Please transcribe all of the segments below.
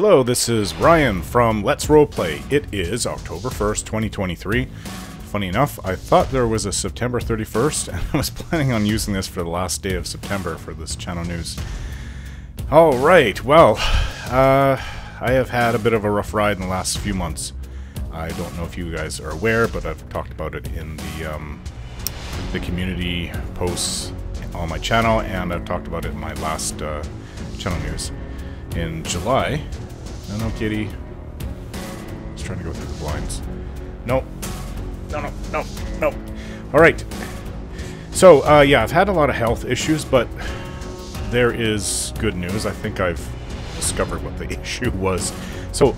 Hello, this is Ryan from Let's Roleplay. It is October 1st, 2023. Funny enough, I thought there was a September 31st, and I was planning on using this for the last day of September for this channel news. Alright, well, I have had a bit of a rough ride in the last few months. I don't know if you guys are aware, but I've talked about it in the community posts on my channel, and I've talked about it in my last channel news. In July, no kitty, just trying to go through the blinds. No. Alright, so yeah, I've had a lot of health issues, but there is good news. I think I've discovered what the issue was. So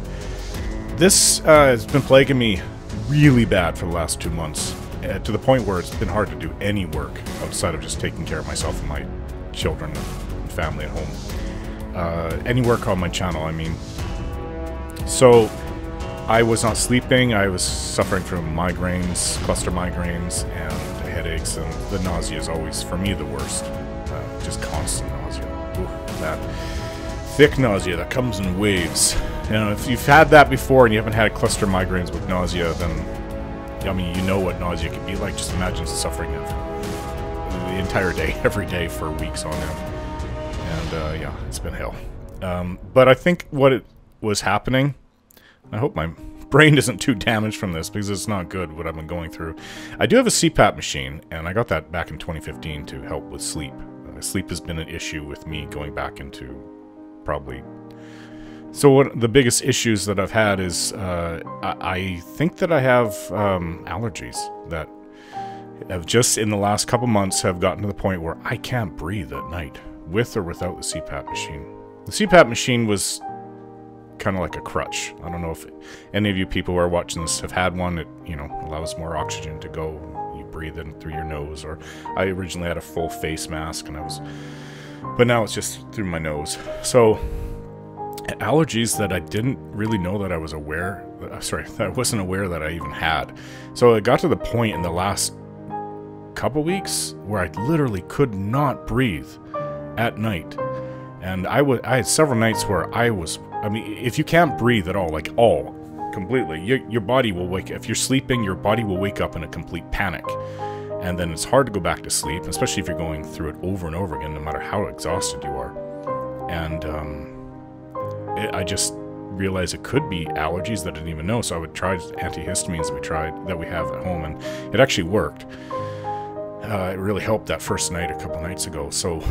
this has been plaguing me really bad for the last 2 months, to the point where it's been hard to do any work outside of just taking care of myself and my children and family at home. Any work on my channel, I mean. So I was not sleeping. I was suffering from migraines, cluster migraines, and headaches, and the nausea is always, for me, the worst. Just constant nausea. Ooh, that thick nausea that comes in waves. You know, if you've had that before and you haven't had cluster migraines with nausea, then, I mean, you know what nausea can be like. Just imagine suffering of the entire day, every day for weeks on end. And yeah, it's been hell. But I think what it was happening, I hope my brain isn't too damaged from this, because it's not good what I've been going through. I do have a CPAP machine, and I got that back in 2015 to help with sleep. Sleep has been an issue with me going back into probably... So one of the biggest issues that I've had is I think that I have allergies that have just in the last couple months have gotten to the point where I can't breathe at night, with or without the CPAP machine. The CPAP machine was kind of like a crutch. I don't know if any of you people who are watching this have had one. It, you know, allows more oxygen to go. You breathe in through your nose, or I originally had a full face mask, and but now it's just through my nose. So allergies that I didn't really know that I was aware, that I wasn't aware that I even had. So it got to the point in the last couple weeks where I literally could not breathe at night. And I had several nights where I mean, if you can't breathe at all, like completely, your body will wake, if you're sleeping, your body will wake up in a complete panic. And then it's hard to go back to sleep, especially if you're going through it over and over again, no matter how exhausted you are. And I just realized it could be allergies that I didn't even know. So I would try antihistamines that we have at home, and it actually worked. It really helped that first night a couple nights ago. So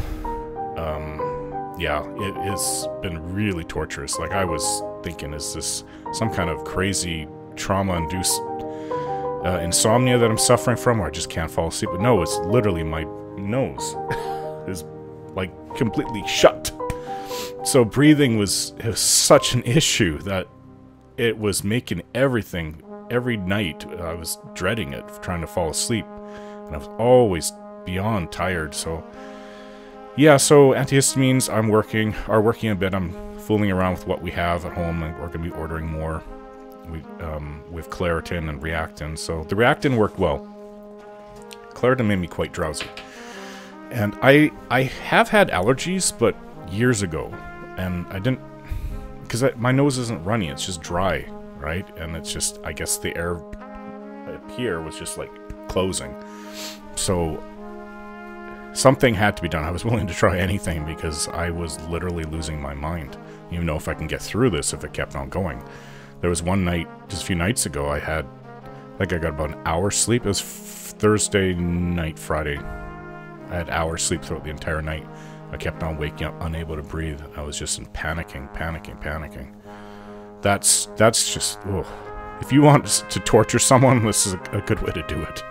yeah, it has been really torturous. Like, I was thinking, is this some kind of crazy trauma-induced insomnia that I'm suffering from, where I just can't fall asleep? But no, it's literally my nose is like completely shut. So breathing was such an issue that it was making everything, every night I was dreading it, trying to fall asleep. And I was always beyond tired. So yeah, so antihistamines are working a bit. I'm fooling around with what we have at home, and we're going to be ordering more with Claritin and Reactin. So the Reactin worked well. Claritin made me quite drowsy. And I have had allergies, but years ago. And I didn't, because my nose isn't runny, it's just dry, right? And it's just, I guess the air up here was just like closing. So something had to be done. I was willing to try anything, because I was literally losing my mind. Even know if I can get through this if it kept on going. There was one night, just a few nights ago, I got about an hour's sleep. It was Thursday night, Friday. I had hours sleep throughout the entire night. I kept on waking up, unable to breathe. I was just in panicking. That's just, ugh. If you want to torture someone, this is a good way to do it.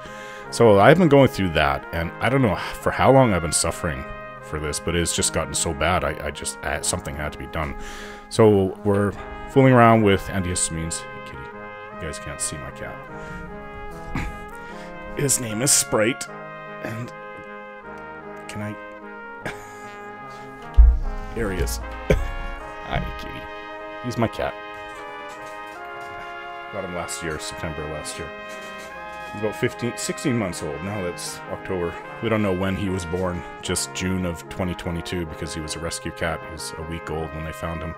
So I've been going through that, and I don't know for how long I've been suffering for this, but it's just gotten so bad, something had to be done. So we're fooling around with antihistamines. Hey, kitty, you guys can't see my cat. His name is Sprite, and can I... Here he is. Hi, kitty. He's my cat. Got him last year, September last year. He's about 16 months old. Now that's October. We don't know when he was born, just June of 2022, because he was a rescue cat. He was a week old when they found him.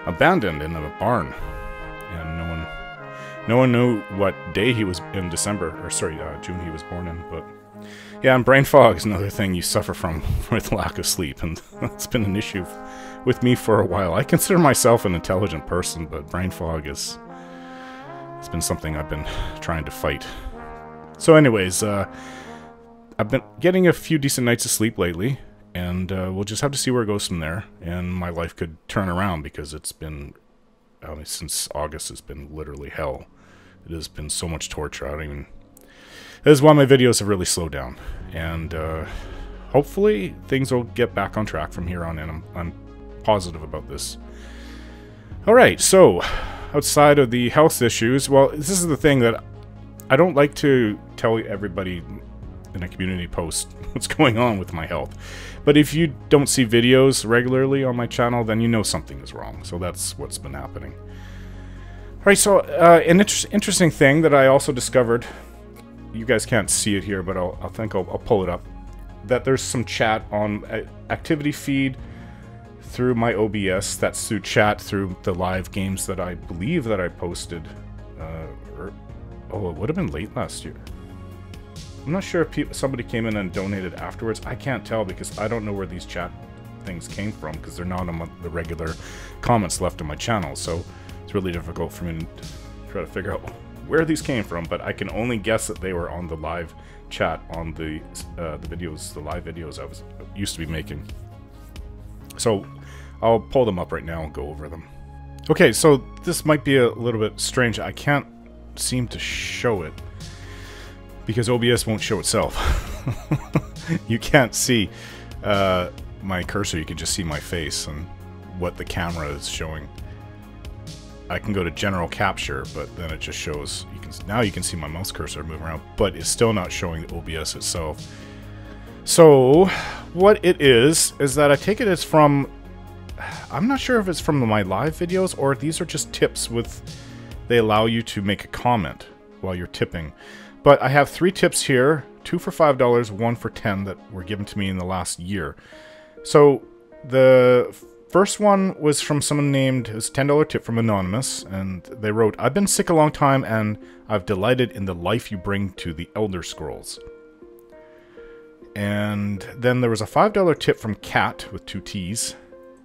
abandoned in a barn, and no one knew what day he was in December, or sorry, June he was born in. But yeah, and brain fog is another thing you suffer from with lack of sleep, and it's been an issue with me for a while. I consider myself an intelligent person, but brain fog it's been something I've been trying to fight. So anyways, I've been getting a few decent nights of sleep lately, and we'll just have to see where it goes from there, and my life could turn around, because it's been, since August, it's been literally hell. It has been so much torture. I don't even... This is why my videos have really slowed down, and hopefully things will get back on track from here on in. I'm positive about this. Alright, so outside of the health issues, well, this is the thing that I don't like to tell everybody in a community post what's going on with my health. But if you don't see videos regularly on my channel, then you know something is wrong. So that's what's been happening. Alright, so an interesting thing that I also discovered, you guys can't see it here, but I think I'll pull it up, that there's some chat on activity feed through my OBS. That's through chat through the live games that I believe that I posted. Oh, it would have been late last year. I'm not sure if somebody came in and donated afterwards. I can't tell, because I don't know where these chat things came from, because they're not on the regular comments left on my channel. So it's really difficult for me to try to figure out where these came from, but I can only guess that they were on the live chat on the videos, the live videos I used to be making. So I'll pull them up right now and go over them. Okay, so this might be a little bit strange. I can't seem to show it because OBS won't show itself. You can't see my cursor, you can just see my face and what the camera is showing. I can go to general capture, but then it just shows, now you can see my mouse cursor moving around, but it's still not showing the OBS itself. So what it is that I take it as from, I'm not sure if it's from my live videos or these are just tips they allow you to make a comment while you're tipping. But I have 3 tips here, 2 for $5, 1 for 10 that were given to me in the last year. So the first one was from someone named, it was a $10 tip from Anonymous, and they wrote, "I've been sick a long time and I've delighted in the life you bring to the Elder Scrolls." And then there was a $5 tip from Kat with 2 T's.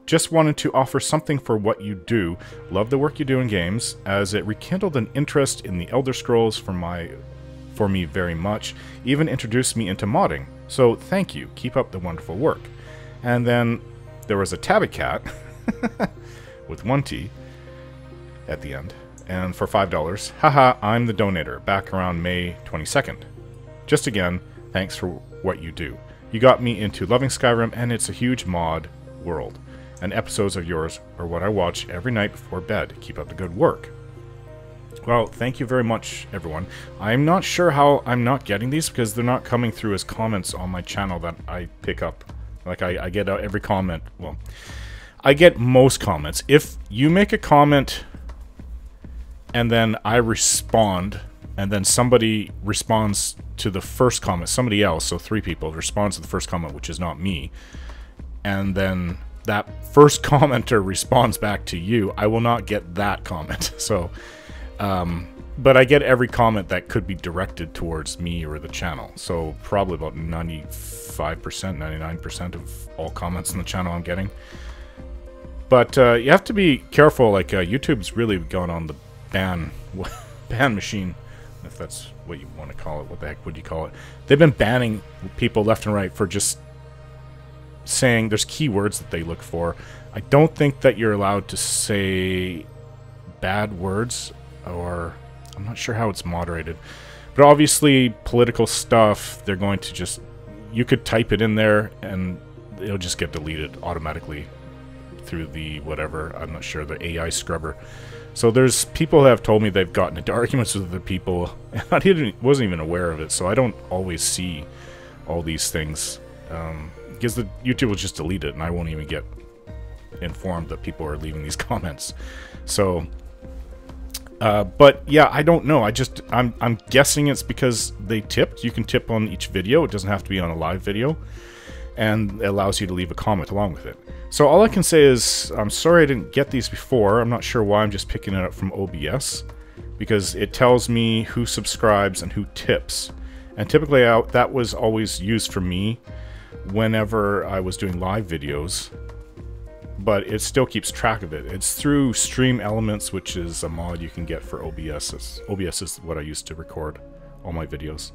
"Just wanted to offer something for what you do. Love the work you do in games, as it rekindled an interest in the Elder Scrolls for me very much. Even introduced me into modding. So thank you. Keep up the wonderful work." And then there was a Tabby Cat with 1 T at the end. And for $5, "Haha, I'm the donator. Back around May 22nd. Just again, thanks for what you do. You got me into loving Skyrim, and it's a huge mod world. And episodes of yours are what I watch every night before bed. Keep up the good work." Well, thank you very much, everyone. I'm not sure how I'm not getting these, because they're not coming through as comments on my channel that I pick up. Like, I get out every comment. Well, I get most comments. If you make a comment and then I respond, and then somebody responds to the first comment, somebody else, so 3 people responds to the first comment, which is not me, and then that first commenter responds back to you, I will not get that comment. So, but I get every comment that could be directed towards me or the channel. So probably about 95%, 99% of all comments on the channel I'm getting. But you have to be careful. Like YouTube's really gone on the ban machine, if that's what you want to call it. What the heck would you call it? They've been banning people left and right for just saying, there's keywords that they look for. I don't think that you're allowed to say bad words, or I'm not sure how it's moderated. But obviously political stuff, they're going to just, you could type it in there and it'll just get deleted automatically through the whatever, I'm not sure, the AI scrubber. So there's people who have told me they've gotten into arguments with other people, and I wasn't even aware of it, so I don't always see all these things. Because the YouTube will just delete it, and I won't even get informed that people are leaving these comments. So, but yeah, I don't know. I'm guessing it's because they tipped. You can tip on each video. It doesn't have to be on a live video. and it allows you to leave a comment along with it. So all I can say is, I'm sorry I didn't get these before. I'm not sure why I'm just picking it up from OBS, because it tells me who subscribes and who tips. And typically that was always used for me whenever I was doing live videos, but it still keeps track of it. It's through Stream Elements, which is a mod you can get for OBS. OBS is what I used to record all my videos.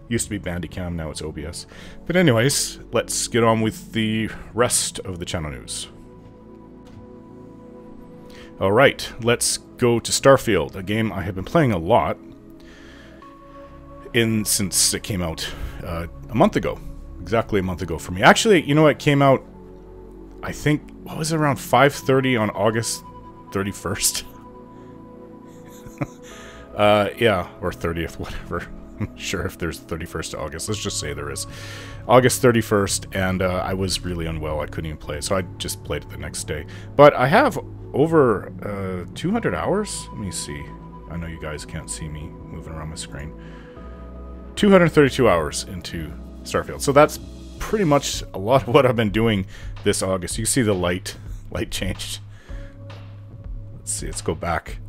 Used to be Bandicam, now it's OBS. But anyways, let's get on with the rest of the channel news. Alright, let's go to Starfield, a game I have been playing a lot since it came out a month ago. Exactly a month ago for me. Actually, you know what, it came out, I think, what was it, around 5:30 on August 31st? Yeah, or 30th, whatever. I'm not sure if there's 31st of August. Let's just say there is. August 31st, and I was really unwell. I couldn't even play it, so I just played it the next day. But I have over 200 hours. Let me see. I know you guys can't see me moving around my screen. 232 hours into Starfield. So that's pretty much a lot of what I've been doing this August. You can see the light changed. Let's see. Let's go back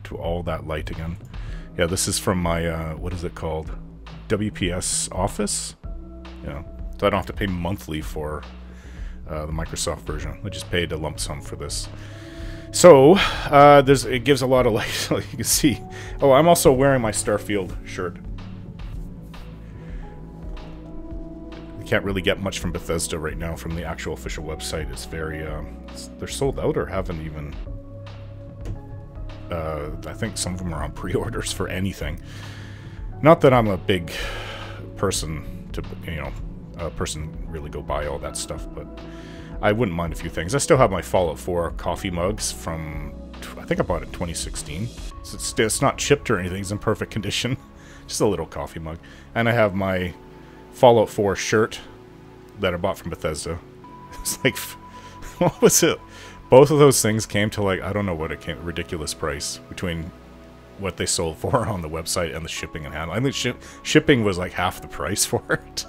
to all that light again. Yeah, this is from my, what is it called? WPS Office? Yeah, so I don't have to pay monthly for the Microsoft version. I just paid a lump sum for this. So, it gives a lot of light, so you can see. Oh, I'm also wearing my Starfield shirt. You can't really get much from Bethesda right now from the actual official website. It's very, they're sold out or haven't even... I think some of them are on pre-orders for anything. Not that I'm a big person to, you know, a person really go buy all that stuff, but I wouldn't mind a few things. I still have my Fallout 4 coffee mugs from, I think I bought it in 2016. So it's not chipped or anything, it's in perfect condition. Just a little coffee mug. And I have my Fallout 4 shirt that I bought from Bethesda. It's like, what was it? Both of those things came to, like, I don't know what it came, ridiculous price between what they sold for on the website and the shipping and handling. I think shipping was like half the price for it.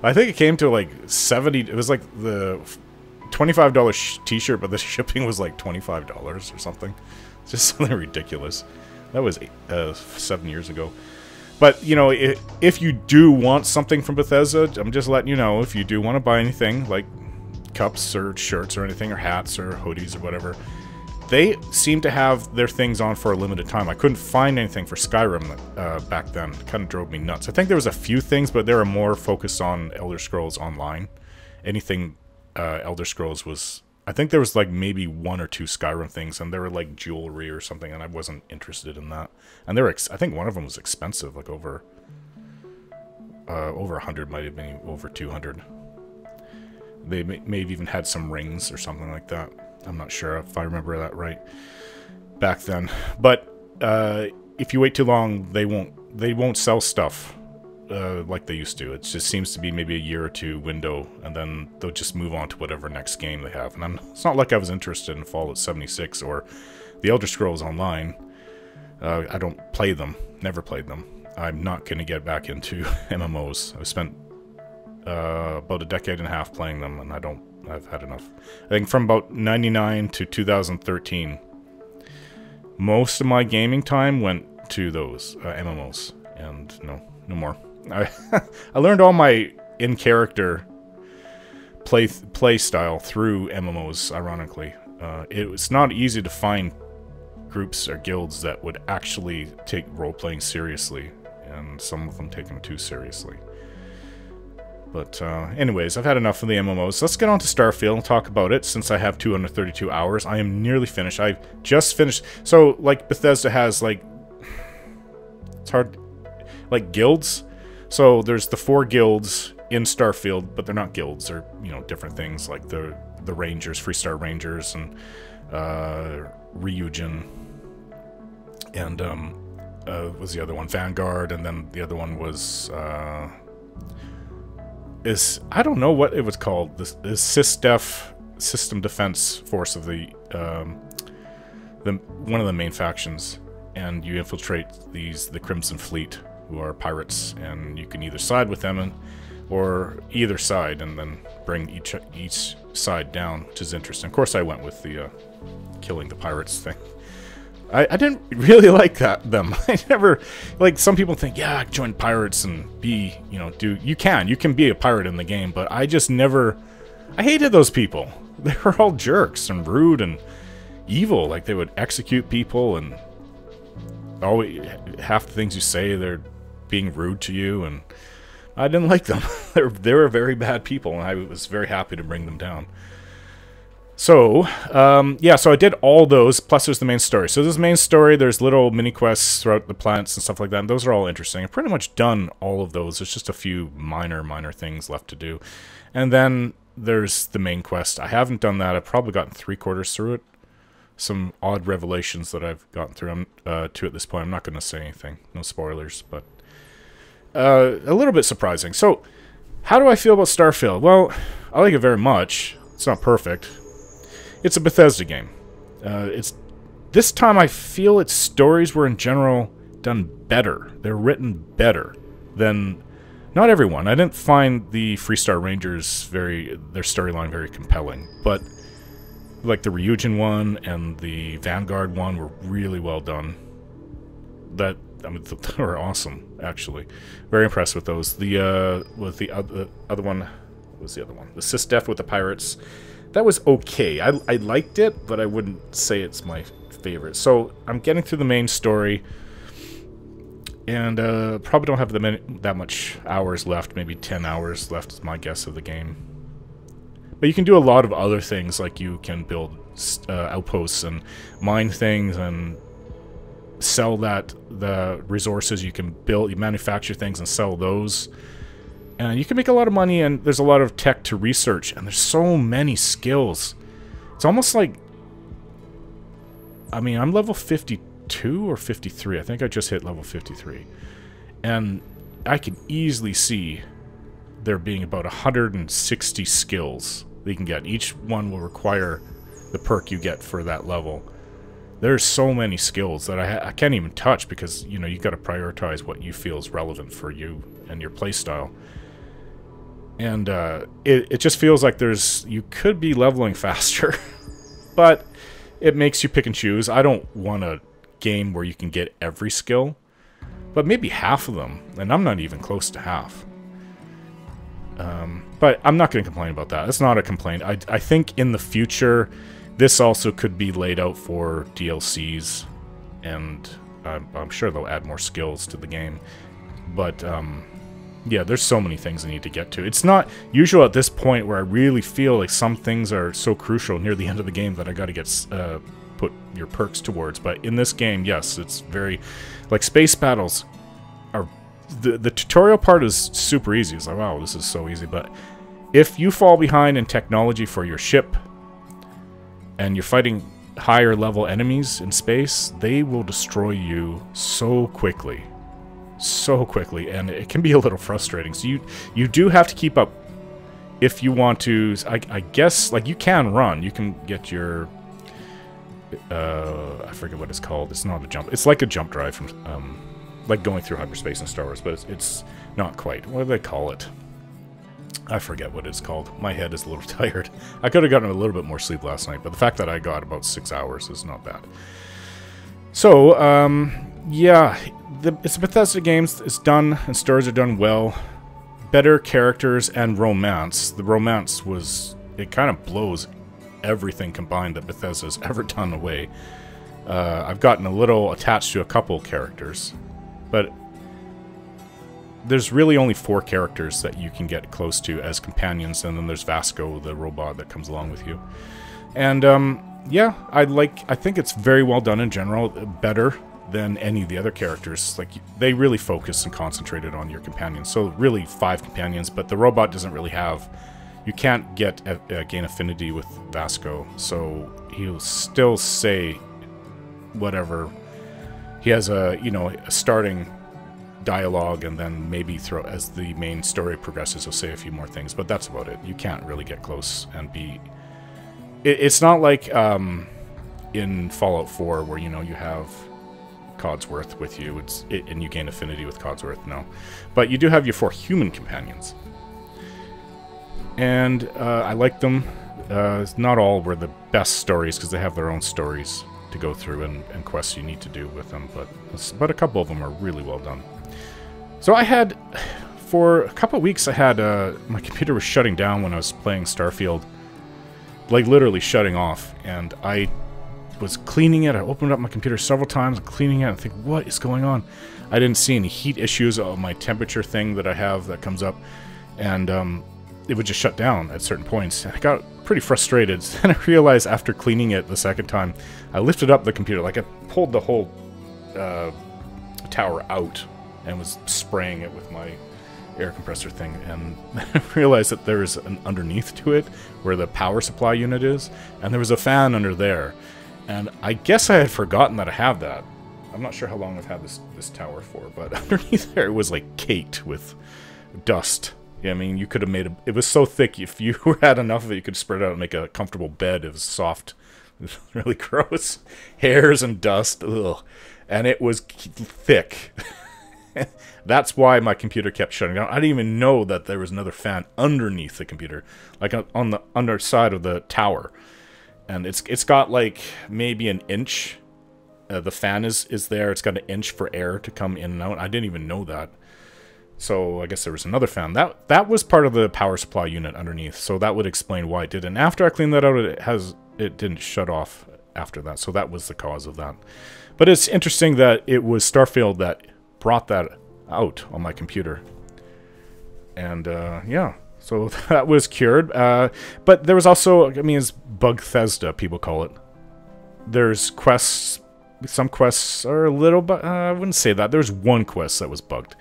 I think it came to like 70, it was like the $25 t-shirt, but the shipping was like $25 or something. It's just something ridiculous. That was 7 years ago. But, you know, if you do want something from Bethesda, I'm just letting you know, if you do want to buy anything, like cups or shirts or anything, or hats or hoodies or whatever, they seem to have their things on for a limited time. I couldn't find anything for Skyrim back then. It kind of drove me nuts. I think there was a few things, but they were more focused on Elder Scrolls Online. Anything Elder Scrolls was... I think there was like maybe 1 or 2 Skyrim things, and they were like jewelry or something, and I wasn't interested in that. And they were, I think one of them was expensive, like over 100, might have been over 200. They may have even had some rings or something like that. I'm not sure if I remember that right back then. But if you wait too long, they won't sell stuff like they used to. It just seems to be maybe a year or 2 window, and then they'll just move on to whatever next game they have. And it's not like I was interested in Fallout 76 or the Elder Scrolls Online. I don't play them. Never played them. I'm not going to get back into MMOs. I've spent about a decade and a half playing them, and I've had enough. I think from about 99 to 2013, most of my gaming time went to those MMOs, and no more. I learned all my in-character play style through MMOs, ironically. It was not easy to find groups or guilds that would actually take role-playing seriously, and some of them take them too seriously. But anyways, I've had enough of the MMOs. Let's get on to Starfield and talk about it, since I have 232 hours. I am nearly finished. I've just finished. So, like, Bethesda has, like... It's hard... Like, guilds. So, there's the 4 guilds in Starfield, but they're not guilds. They're, you know, different things, like the Rangers, Freestar Rangers, and Ryujin. And, was the other one? Vanguard, and then the other one was... I don't know what it was called. This SysDef, System Defense Force of the one of the main factions, and you infiltrate the Crimson Fleet who are pirates, and you can either side with them or either side, and then bring each side down, which is interesting. Of course, I went with the killing the pirates thing. I didn't really like them. I never, like, some people think, yeah, join pirates and be, you know, you can be a pirate in the game, but I just never, I hated those people. They were all jerks and rude and evil. Like, they would execute people, and always half the things you say, they're being rude to you, and I didn't like them. They were very bad people, and I was very happy to bring them down. So, yeah, so I did all those, plus there's the main story. So there's the main story, there's little mini-quests throughout the planets and stuff like that, and those are all interesting. I've pretty much done all of those. There's just a few minor things left to do. And then there's the main quest. I haven't done that. I've probably gotten 3/4 through it. Some odd revelations that I've gotten through to at this point. I'm not going to say anything. No spoilers, but a little bit surprising. So, how do I feel about Starfield? Well, I like it very much. It's not perfect. It's a Bethesda game. This time I feel its stories were in general done better. They're written better than, not everyone. I didn't find the Freestar Rangers their storyline very compelling, but like the Ryujin one and the Vanguard one were really well done. I mean, they were awesome, actually. Very impressed with those. The other one, what was the other one? The Sysdef with the pirates. That was okay. I liked it, but I wouldn't say it's my favorite. So I'm getting through the main story, and probably don't have that much hours left. Maybe 10 hours left is my guess of the game. But you can do a lot of other things, like you can build outposts and mine things and sell the resources. You can you manufacture things and sell those. And you can make a lot of money, and there's a lot of tech to research, and there's so many skills. It's almost like, I mean, I'm level 52 or 53. I think I just hit level 53. And I can easily see there being about 160 skills that you can get. Each one will require the perk you get for that level. There's so many skills that I can't even touch, because, you know, you got to prioritize what you feel is relevant for you and your playstyle. And it just feels like you could be leveling faster, but it makes you pick and choose. I don't want a game where you can get every skill, but maybe half of them, and I'm not even close to half. But I'm not going to complain about that. It's not a complaint. I think in the future, this also could be laid out for DLCs, and I'm sure they'll add more skills to the game. But yeah, there's so many things I need to get to. It's not usual at this point where I really feel like some things are so crucial near the end of the game that I got to get put your perks towards. But in this game, yes, it's very, like, space battles are, the tutorial part is super easy. It's like, wow, this is so easy. But if you fall behind in technology for your ship and you're fighting higher level enemies in space, they will destroy you so quickly. So quickly, and it can be a little frustrating. So you do have to keep up if you want to. I guess, like, you can run. You can get your I forget what it's called. It's not a jump. It's like a jump drive from like going through hyperspace in Star Wars, but it's not quite. What do they call it? I forget what it's called. My head is a little tired. I could have gotten a little bit more sleep last night, but the fact that I got about 6 hours is not bad. So yeah, it's a Bethesda game. It's done, and stories are done well. Better characters and romance. The romance it kind of blows everything combined that Bethesda's ever done away. I've gotten a little attached to a couple characters, but there's really only 4 characters that you can get close to as companions, and then there's Vasco, the robot that comes along with you. And yeah, I think it's very well done in general, better than any of the other characters. Like, they really focus and concentrated on your companions. So really 5 companions, but the robot doesn't really have, you can't gain affinity with Vasco, so he'll still say whatever. He has a starting dialogue, and then maybe as the main story progresses, he'll say a few more things, but that's about it. You can't really get close and be... It's not like in Fallout 4 where, you have Codsworth with you, and you gain affinity with Codsworth now. But you do have your 4 human companions. And I like them. Not all were the best stories, because they have their own stories to go through and quests you need to do with them, but a couple of them are really well done. So I had, for a couple of weeks, I had, my computer was shutting down when I was playing Starfield. Like, literally shutting off, and I was cleaning it. I opened up my computer several times, cleaning it, and think, what is going on? I didn't see any heat issues on my temperature thing that I have that comes up, and it would just shut down at certain points. I got pretty frustrated, and I realized after cleaning it the second time, I lifted up the computer, like I pulled the whole tower out and was spraying it with my air compressor thing, and I realized that there's an underneath to it where the power supply unit is, and there was a fan under there. And I guess I had forgotten that I have that. I'm not sure how long I've had this tower for, but underneath there it was like caked with dust. Yeah, I mean, you could have made it was so thick, if you had enough of it, you could spread it out and make a comfortable bed. It was soft. It was really gross. Hairs and dust. Ugh. And it was thick. That's why my computer kept shutting down. I didn't even know that there was another fan underneath the computer, like on the underside of the tower. And it's got like maybe an inch. The fan is there. It's got an inch for air to come in and out. I didn't even know that. So I guess there was another fan. That was part of the power supply unit underneath. So that would explain why it did. And after I cleaned that out, it didn't shut off after that. So that was the cause of that. But it's interesting that it was Starfield that brought that out on my computer. And yeah. So that was cured. But there was also, I mean, it's Bugthesda, people call it. There's quests. Some quests are a little, but I wouldn't say that. There's one quest that was bugged.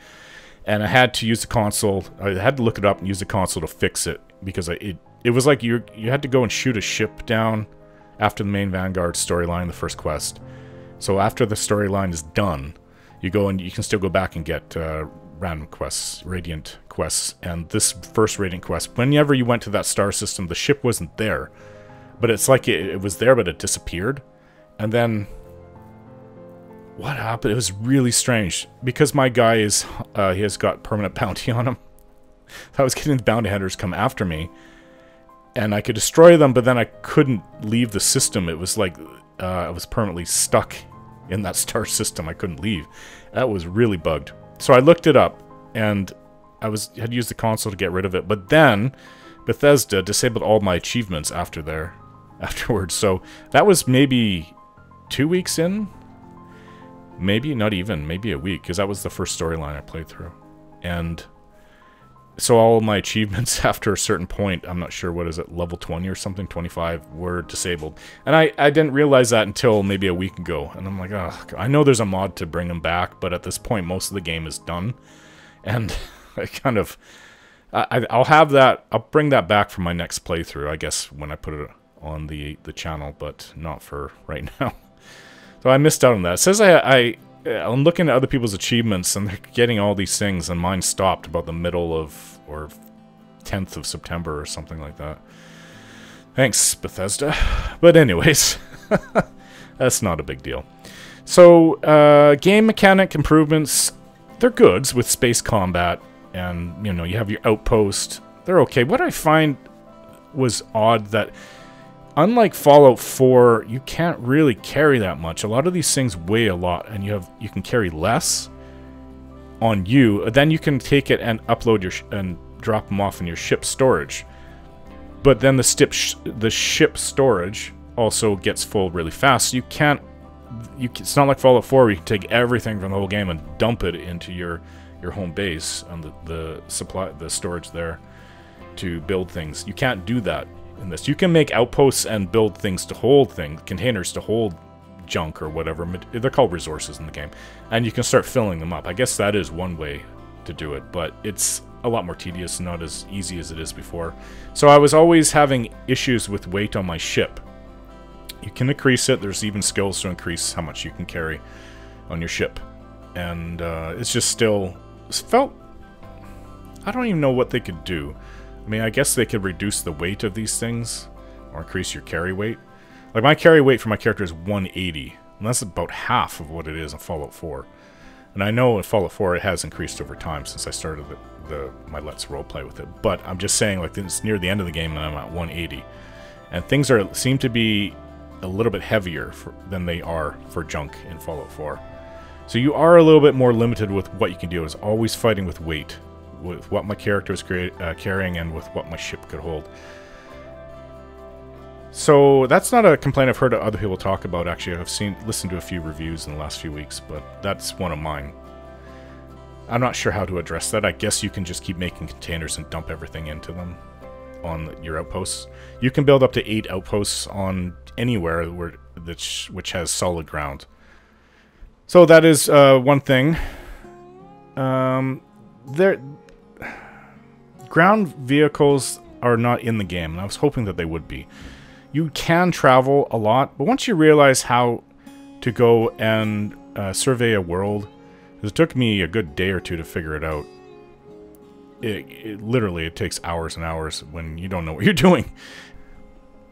And I had to use the console. I had to look it up and use the console to fix it. Because it was like you had to go and shoot a ship down after the main Vanguard storyline, the first quest. So after the storyline is done, you go and you can still go back and get random quests, Radiant quests. And this first Radiant quest, whenever you went to that star system, the ship wasn't there. But it's like it was there, but it disappeared. And then what happened? It was really strange. Because my guy is, he has got permanent bounty on him. I was getting the bounty hunters come after me. And I could destroy them, but then I couldn't leave the system. It was like, I was permanently stuck in that star system. I couldn't leave. That was really bugged. So I looked it up, and I had used the console to get rid of it. But then, Bethesda disabled all my achievements afterwards. So that was maybe 2 weeks in? Maybe, not even, maybe a week, because that was the first storyline I played through. And so all my achievements after a certain point, I'm not sure, what is it, level 20 or something, 25, were disabled. And I didn't realize that until maybe a week ago. And I'm like, oh, I know there's a mod to bring them back, but at this point, most of the game is done. And I kind of, I'll have that, I'll bring that back for my next playthrough, I guess, when I put it on the channel, but not for right now. So I missed out on that. It says I'm looking at other people's achievements, and they're getting all these things, and mine stopped about the middle of, or 10th of September or something like that. Thanks, Bethesda. But anyways, that's not a big deal. So, game mechanic improvements, they're good with space combat, and, you know, you have your outpost. They're okay. What I find was odd that, unlike Fallout 4, you can't really carry that much. A lot of these things weigh a lot, and you can carry less on you. Then you can take it and upload and drop them off in your ship storage. But then the ship storage also gets full really fast. So you can't. It's not like Fallout 4 where you can take everything from the whole game and dump it into your home base on the storage there to build things. You can't do that in this. You can make outposts and build things to hold containers to hold junk or whatever. They're called resources in the game. And you can start filling them up. I guess that is one way to do it, but it's a lot more tedious and not as easy as it is before. So I was always having issues with weight on my ship. You can increase it. There's even skills to increase how much you can carry on your ship. And it's just still felt... I don't even know what they could do. I mean, I guess they could reduce the weight of these things or increase your carry weight. Like, my carry weight for my character is 180, And that's about half of what it is in Fallout 4. And I know in Fallout 4 it has increased over time since I started my Let's Roleplay with it. But I'm just saying, like, it's near the end of the game and I'm at 180. And things seem to be a little bit heavier than they are for junk in Fallout 4. So you are a little bit more limited with what you can do. It's always fighting with weight, with what my character is carrying and with what my ship could hold. So that's not a complaint I've heard other people talk about. Actually, I've listened to a few reviews in the last few weeks, but that's one of mine. I'm not sure how to address that. I guess you can just keep making containers and dump everything into them on your outposts. You can build up to 8 outposts on anywhere which has solid ground. So that is one thing. Ground vehicles are not in the game, and I was hoping that they would be. You can travel a lot, but once you realize how to go and survey a world, it took me a good day or two to figure it out. Literally, it takes hours and hours when you don't know what you're doing.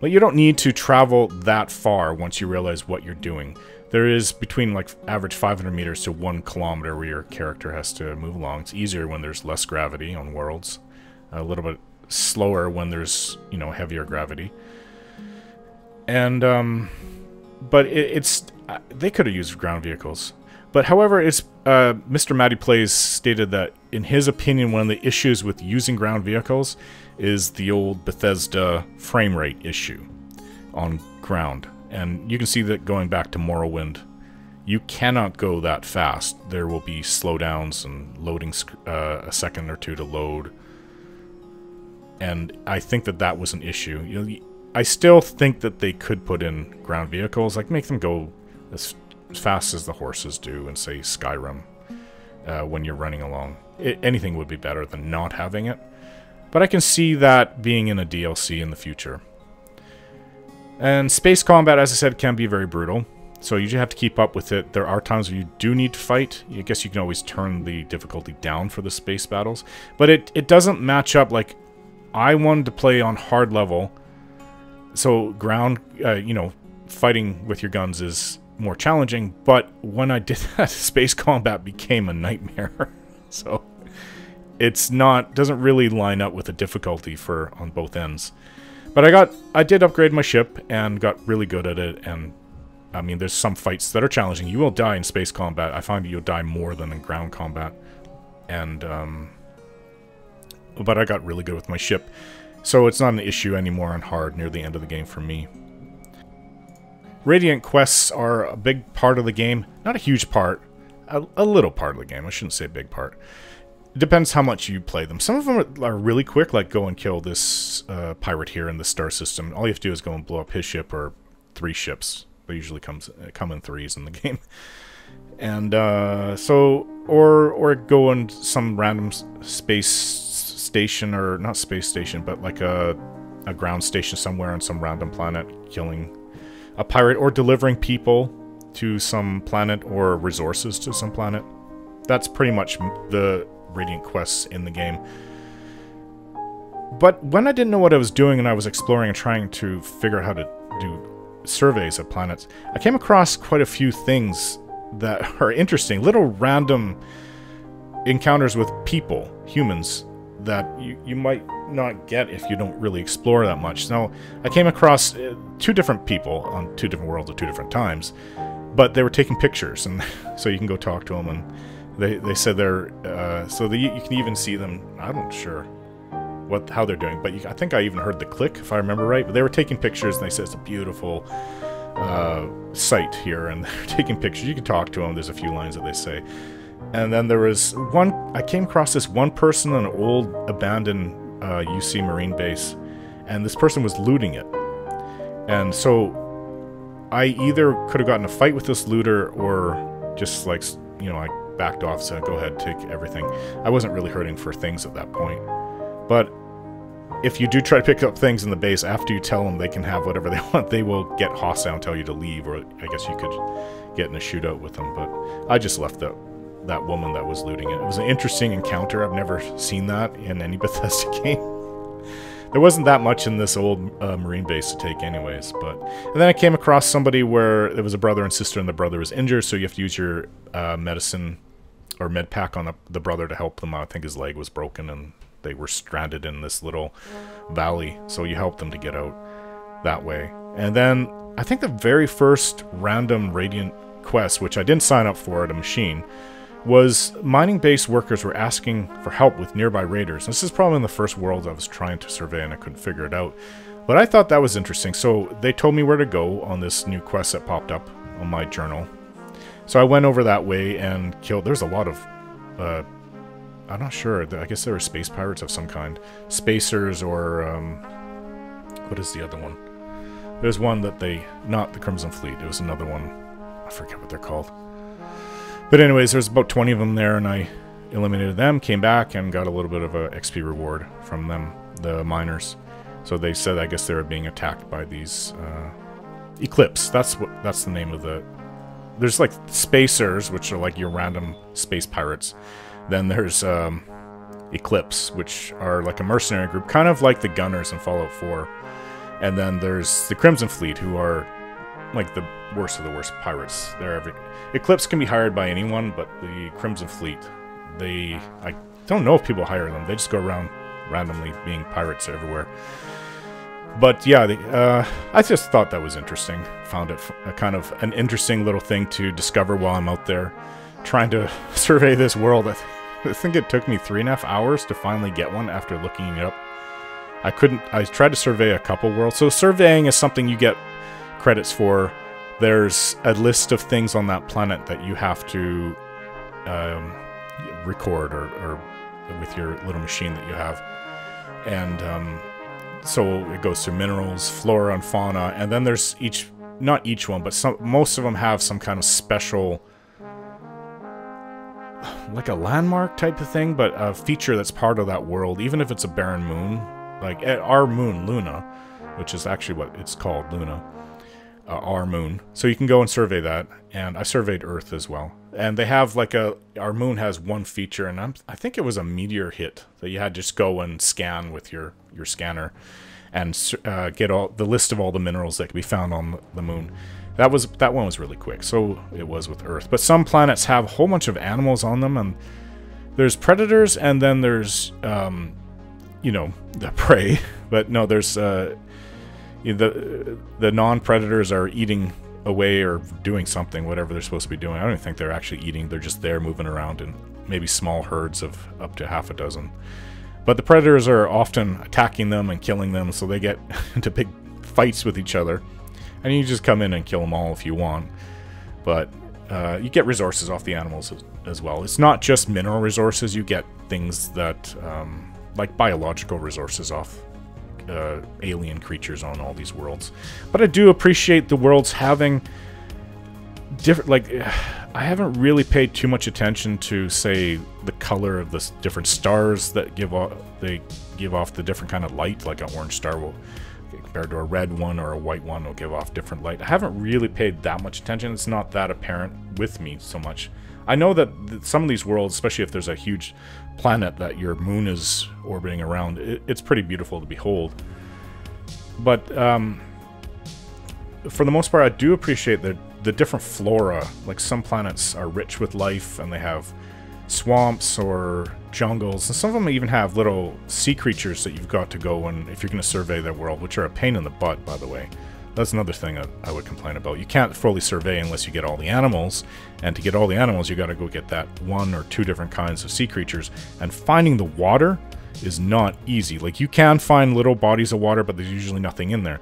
But you don't need to travel that far once you realize what you're doing. There is between like average 500 meters to 1 kilometer where your character has to move along. It's easier when there's less gravity on worlds. A little bit slower when there's, you know, heavier gravity. And, but they could have used ground vehicles. But however, Mr. Matty Plays stated that, in his opinion, one of the issues with using ground vehicles is the old Bethesda frame rate issue on ground. And you can see that going back to Morrowind. You cannot go that fast. There will be slowdowns and loading a second or two to load. And I think that was an issue. You know, I still think that they could put in ground vehicles, like make them go as fast as the horses do in, say, Skyrim, when you're running along. Anything would be better than not having it. But I can see that being in a DLC in the future. And space combat, as I said, can be very brutal. So you just have to keep up with it. There are times where you do need to fight. I guess you can always turn the difficulty down for the space battles. But it doesn't match up. Like, I wanted to play on hard level. So ground, you know, fighting with your guns is more challenging. But when I did that, space combat became a nightmare. So doesn't really line up with the difficulty on both ends. But I did upgrade my ship and got really good at it. And I mean, there's some fights that are challenging. You will die in space combat. I find you'll die more than in ground combat. And but I got really good with my ship. So it's not an issue anymore on hard near the end of the game for me. Radiant quests are a big part of the game. Not a huge part. A little part of the game. I shouldn't say a big part. It depends how much you play them. Some of them are really quick, like go and kill this pirate here in the star system. All you have to do is go and blow up his ship or 3 ships. They usually come in 3s in the game. And or go on some random space station, or not space station, but like a ground station somewhere on some random planet, killing a pirate or delivering people to some planet or resources to some planet. That's pretty much the Radiant quests in the game. But when I didn't know what I was doing and I was exploring and trying to figure out how to do surveys of planets, I came across quite a few things that are interesting. Little random encounters with people, humans, that you might not get if you don't really explore that much. Now, I came across 2 different people on 2 different worlds at 2 different times, but they were taking pictures, and so you can go talk to them, and they said they're you can even see them. I'm not sure how they're doing, but I think I even heard the click, if I remember right. But they were taking pictures, and they said it's a beautiful site here, and they're taking pictures. You can talk to them. There's a few lines that they say. And then there was one, I came across this one person on an old abandoned UC Marine base, and this person was looting it. And so I either could have gotten a fight with this looter, or just, like, you know, I backed off, said, go ahead, take everything. I wasn't really hurting for things at that point. But if you do try to pick up things in the base, after you tell them they can have whatever they want, they will get hostile and tell you to leave, or I guess you could get in a shootout with them. But I just left that woman that was looting it. It was an interesting encounter. I've never seen that in any Bethesda game. there wasn't that much in this old marine base to take anyways. And then I came across somebody where there was a brother and sister, and the brother was injured, so you have to use your medicine or med pack on the brother to help them out. I think his leg was broken and they were stranded in this little valley, so you help them to get out that way. And then I think the very first random Radiant quest, which I didn't sign up for at a machine, was mining base workers were asking for help with nearby raiders. This is probably in the first world I was trying to survey and I couldn't figure it out. But I thought that was interesting, so they told me where to go on this new quest that popped up on my journal. So I went over that way and killed... There's a lot of... I'm not sure. I guess there were space pirates of some kind. Spacers or... what is the other one? There's one that they... Not the Crimson Fleet. It was another one. I forget what they're called. But anyways, there's about 20 of them there, and I eliminated them, came back, and got a little bit of a XP reward from them, the miners. So they said, I guess they were being attacked by these Eclipse. That's the name of the... There's like Spacers, which are like your random space pirates. Then there's Eclipse, which are like a mercenary group, kind of like the Gunners in Fallout 4. And then there's the Crimson Fleet, who are like the worst of the worst pirates. Eclipse can be hired by anyone, but the Crimson Fleet, I don't know if people hire them. They just go around randomly being pirates everywhere. But yeah, I just thought that was interesting. Found it a kind of an interesting little thing to discover while I'm out there trying to survey this world. I think it took me 3.5 hours to finally get one after looking it up. I tried to survey a couple worlds. So surveying is something you get credits for. There's a list of things on that planet that you have to record or with your little machine that you have. And so it goes through minerals, flora, and fauna. And then there's not each one, but most of them have some kind of special, like a landmark type of thing, but a feature that's part of that world, even if it's a barren moon. Like our moon, Luna, which is actually what it's called, Luna. Our moon. So you can go and survey that, and I surveyed Earth as well. And they have like our moon has one feature, and I think it was a meteor hit that you had to just go and scan with your scanner and get the list of all the minerals that can be found on the moon. That one was really quick. So it was with Earth. But some planets have a whole bunch of animals on them, and there's predators, and then there's you know, the prey. But no, there's the non-predators are eating away or doing something, whatever they're supposed to be doing. I don't even think they're actually eating. They're just there moving around in maybe small herds of up to half a dozen. But the predators are often attacking them and killing them, so they get into big fights with each other. And you just come in and kill them all if you want. But you get resources off the animals as well. It's not just mineral resources. You get things that, like biological resources off alien creatures on all these worlds. But I do appreciate the worlds having different, like, I haven't really paid too much attention to, say, the color of the different stars that give off the different kind of light. Like an orange star will, compared to a red one or a white one, will give off different light. I haven't really paid that much attention. It's not that apparent with me so much. I know that some of these worlds, especially if there's a huge planet that your moon is orbiting around, it's pretty beautiful to behold. But for the most part, I do appreciate the different flora. Like some planets are rich with life, and they have swamps or jungles, and some of them even have little sea creatures that you've got to go and if you're going to survey their world, which are a pain in the butt, by the way. That's another thing that I would complain about. You can't fully survey unless you get all the animals, and to get all the animals, you got to go get that 1 or 2 different kinds of sea creatures. And finding the water is not easy. Like, you can find little bodies of water, but there's usually nothing in there.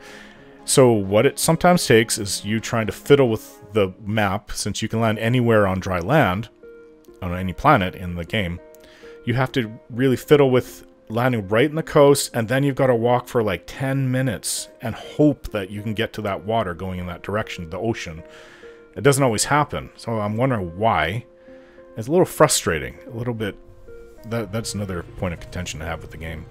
So what it sometimes takes is you trying to fiddle with the map, since you can land anywhere on dry land, on any planet in the game. You have to really fiddle with landing right in the coast, and then you've got to walk for like 10 minutes and hope that you can get to that water going in that direction, the ocean. It doesn't always happen, so I'm wondering why. It's a little frustrating, a little bit. That's another point of contention to have with the game.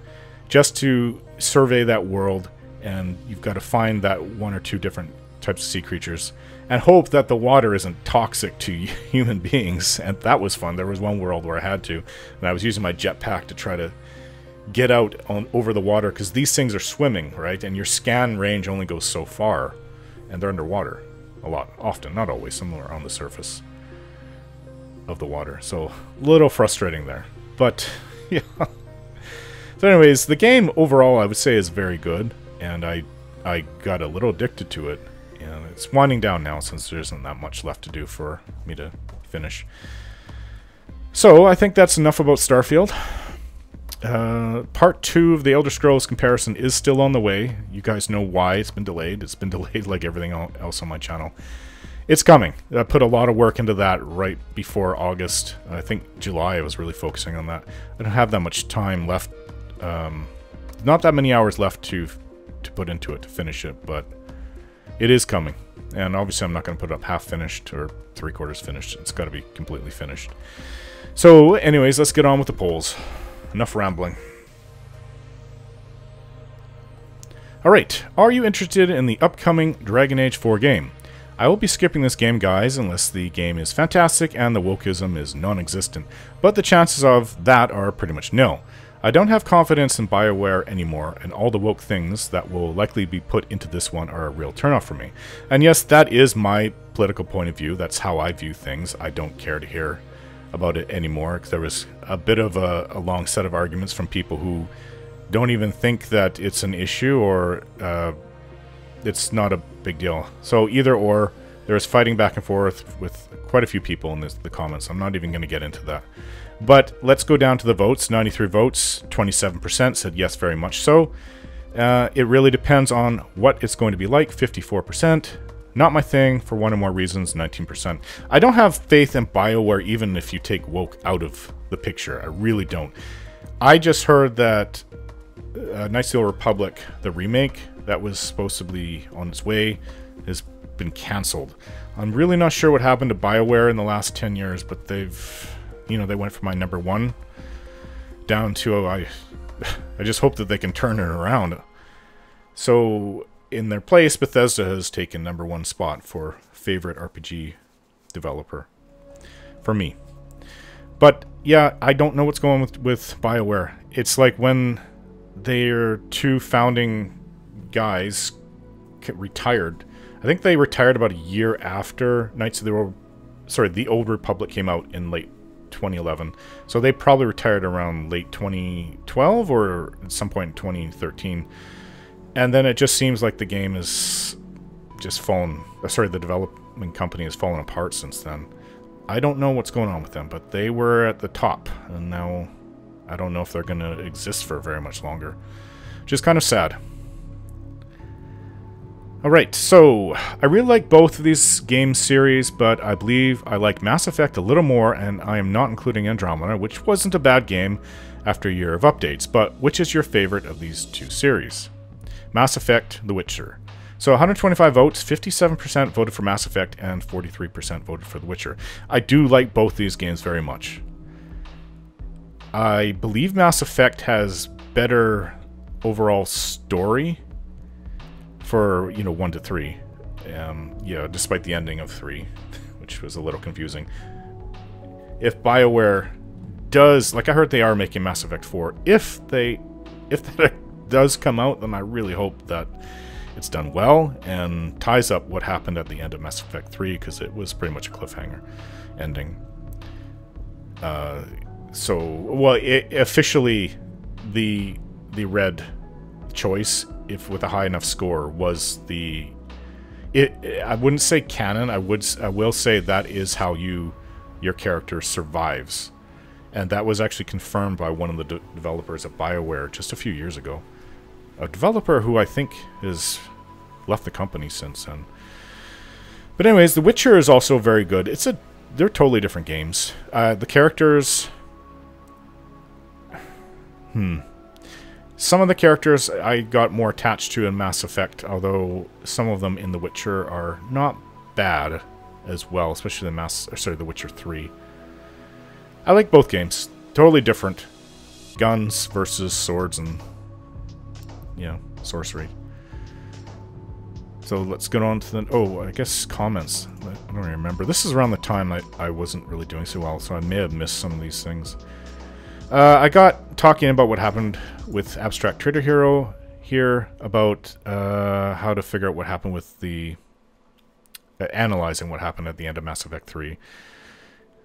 Just to survey that world, and you've got to find that 1 or 2 different types of sea creatures and hope that the water isn't toxic to human beings. And that was fun. There was one world where I had to, and I was using my jetpack to try to get out on over the water, because these things are swimming, right? And your scan range only goes so far, and they're underwater a lot, often, not always, some are on the surface of the water. So, a little frustrating there. But, yeah. So anyways, the game overall I would say is very good, and I got a little addicted to it, and it's winding down now since there isn't that much left to do for me to finish. So, I think that's enough about Starfield. Part 2 of the Elder Scrolls comparison is still on the way. You guys know why it's been delayed. It's been delayed like everything else on my channel. It's coming. I put a lot of work into that right before August. I think July I was really focusing on that. I don't have that much time left. Not that many hours left to put into it to finish it, but it is coming. And obviously I'm not going to put it up half finished or 3/4 finished. It's got to be completely finished. So anyways, let's get on with the polls. Enough rambling. Alright, are you interested in the upcoming Dragon Age 4 game? I will be skipping this game, guys, unless the game is fantastic and the wokeism is non-existent, but the chances of that are pretty much nil. I don't have confidence in BioWare anymore, and all the woke things that will likely be put into this one are a real turnoff for me. And yes, that is my political point of view. That's how I view things. I don't care to hear about it anymore, because there was a bit of a long set of arguments from people who don't even think that it's an issue or it's not a big deal. So either or, there's fighting back and forth with quite a few people in the comments. I'm not even going to get into that. But let's go down to the votes. 93 votes, 27% said yes, very much so. It really depends on what it's going to be like, 54%. Not my thing for one or more reasons, 19%. I don't have faith in BioWare even if you take woke out of the picture. I really don't. I just heard that Knights of the Old Republic, the remake that was supposed to be on its way, has been cancelled. I'm really not sure what happened to BioWare in the last 10 years, but they've, you know, they went from my #1 down to, I just hope that they can turn it around. So, in their place, Bethesda has taken #1 spot for favorite RPG developer for me. But yeah, I don't know what's going on with BioWare. It's like when their 2 founding guys retired. I think they retired about a year after Knights of the Old Republic came out in late 2011. So they probably retired around late 2012 or at some point in 2013. And then it just seems like the game is just fallen... Sorry, the development company has fallen apart since then. I don't know what's going on with them, but they were at the top. And now I don't know if they're going to exist for very much longer. Which is kind of sad. Alright, so I really like both of these game series, but I believe I like Mass Effect a little more, and I am not including Andromeda, which wasn't a bad game after a year of updates. But which is your favorite of these 2 series? Mass Effect, The Witcher. So 125 votes, 57% voted for Mass Effect and 43% voted for The Witcher. I do like both these games very much. I believe Mass Effect has better overall story for, you know, 1 to 3. Yeah, despite the ending of 3, which was a little confusing. If BioWare does, like I heard they are making Mass Effect 4, if that does come out, then I really hope that it's done well and ties up what happened at the end of Mass Effect 3, because it was pretty much a cliffhanger ending. So, well, officially the red choice, if with a high enough score, was the... I wouldn't say canon. I will say that is how your character survives. And that was actually confirmed by one of the developers at BioWare just a few years ago. A developer who I think has left the company since then. But anyways, The Witcher is also very good. They're totally different games. The characters... Some of the characters I got more attached to in Mass Effect, although some of them in The Witcher are not bad as well, especially The Witcher 3. I like both games. Totally different. Guns versus swords and, you know, sorcery. So let's get on to the... Oh, I guess comments. I don't really remember. This is around the time I wasn't really doing so well, so I may have missed some of these things. I got talking about what happened with Abstract Trader Hero here, about how to figure out what happened with the... analyzing what happened at the end of Mass Effect 3.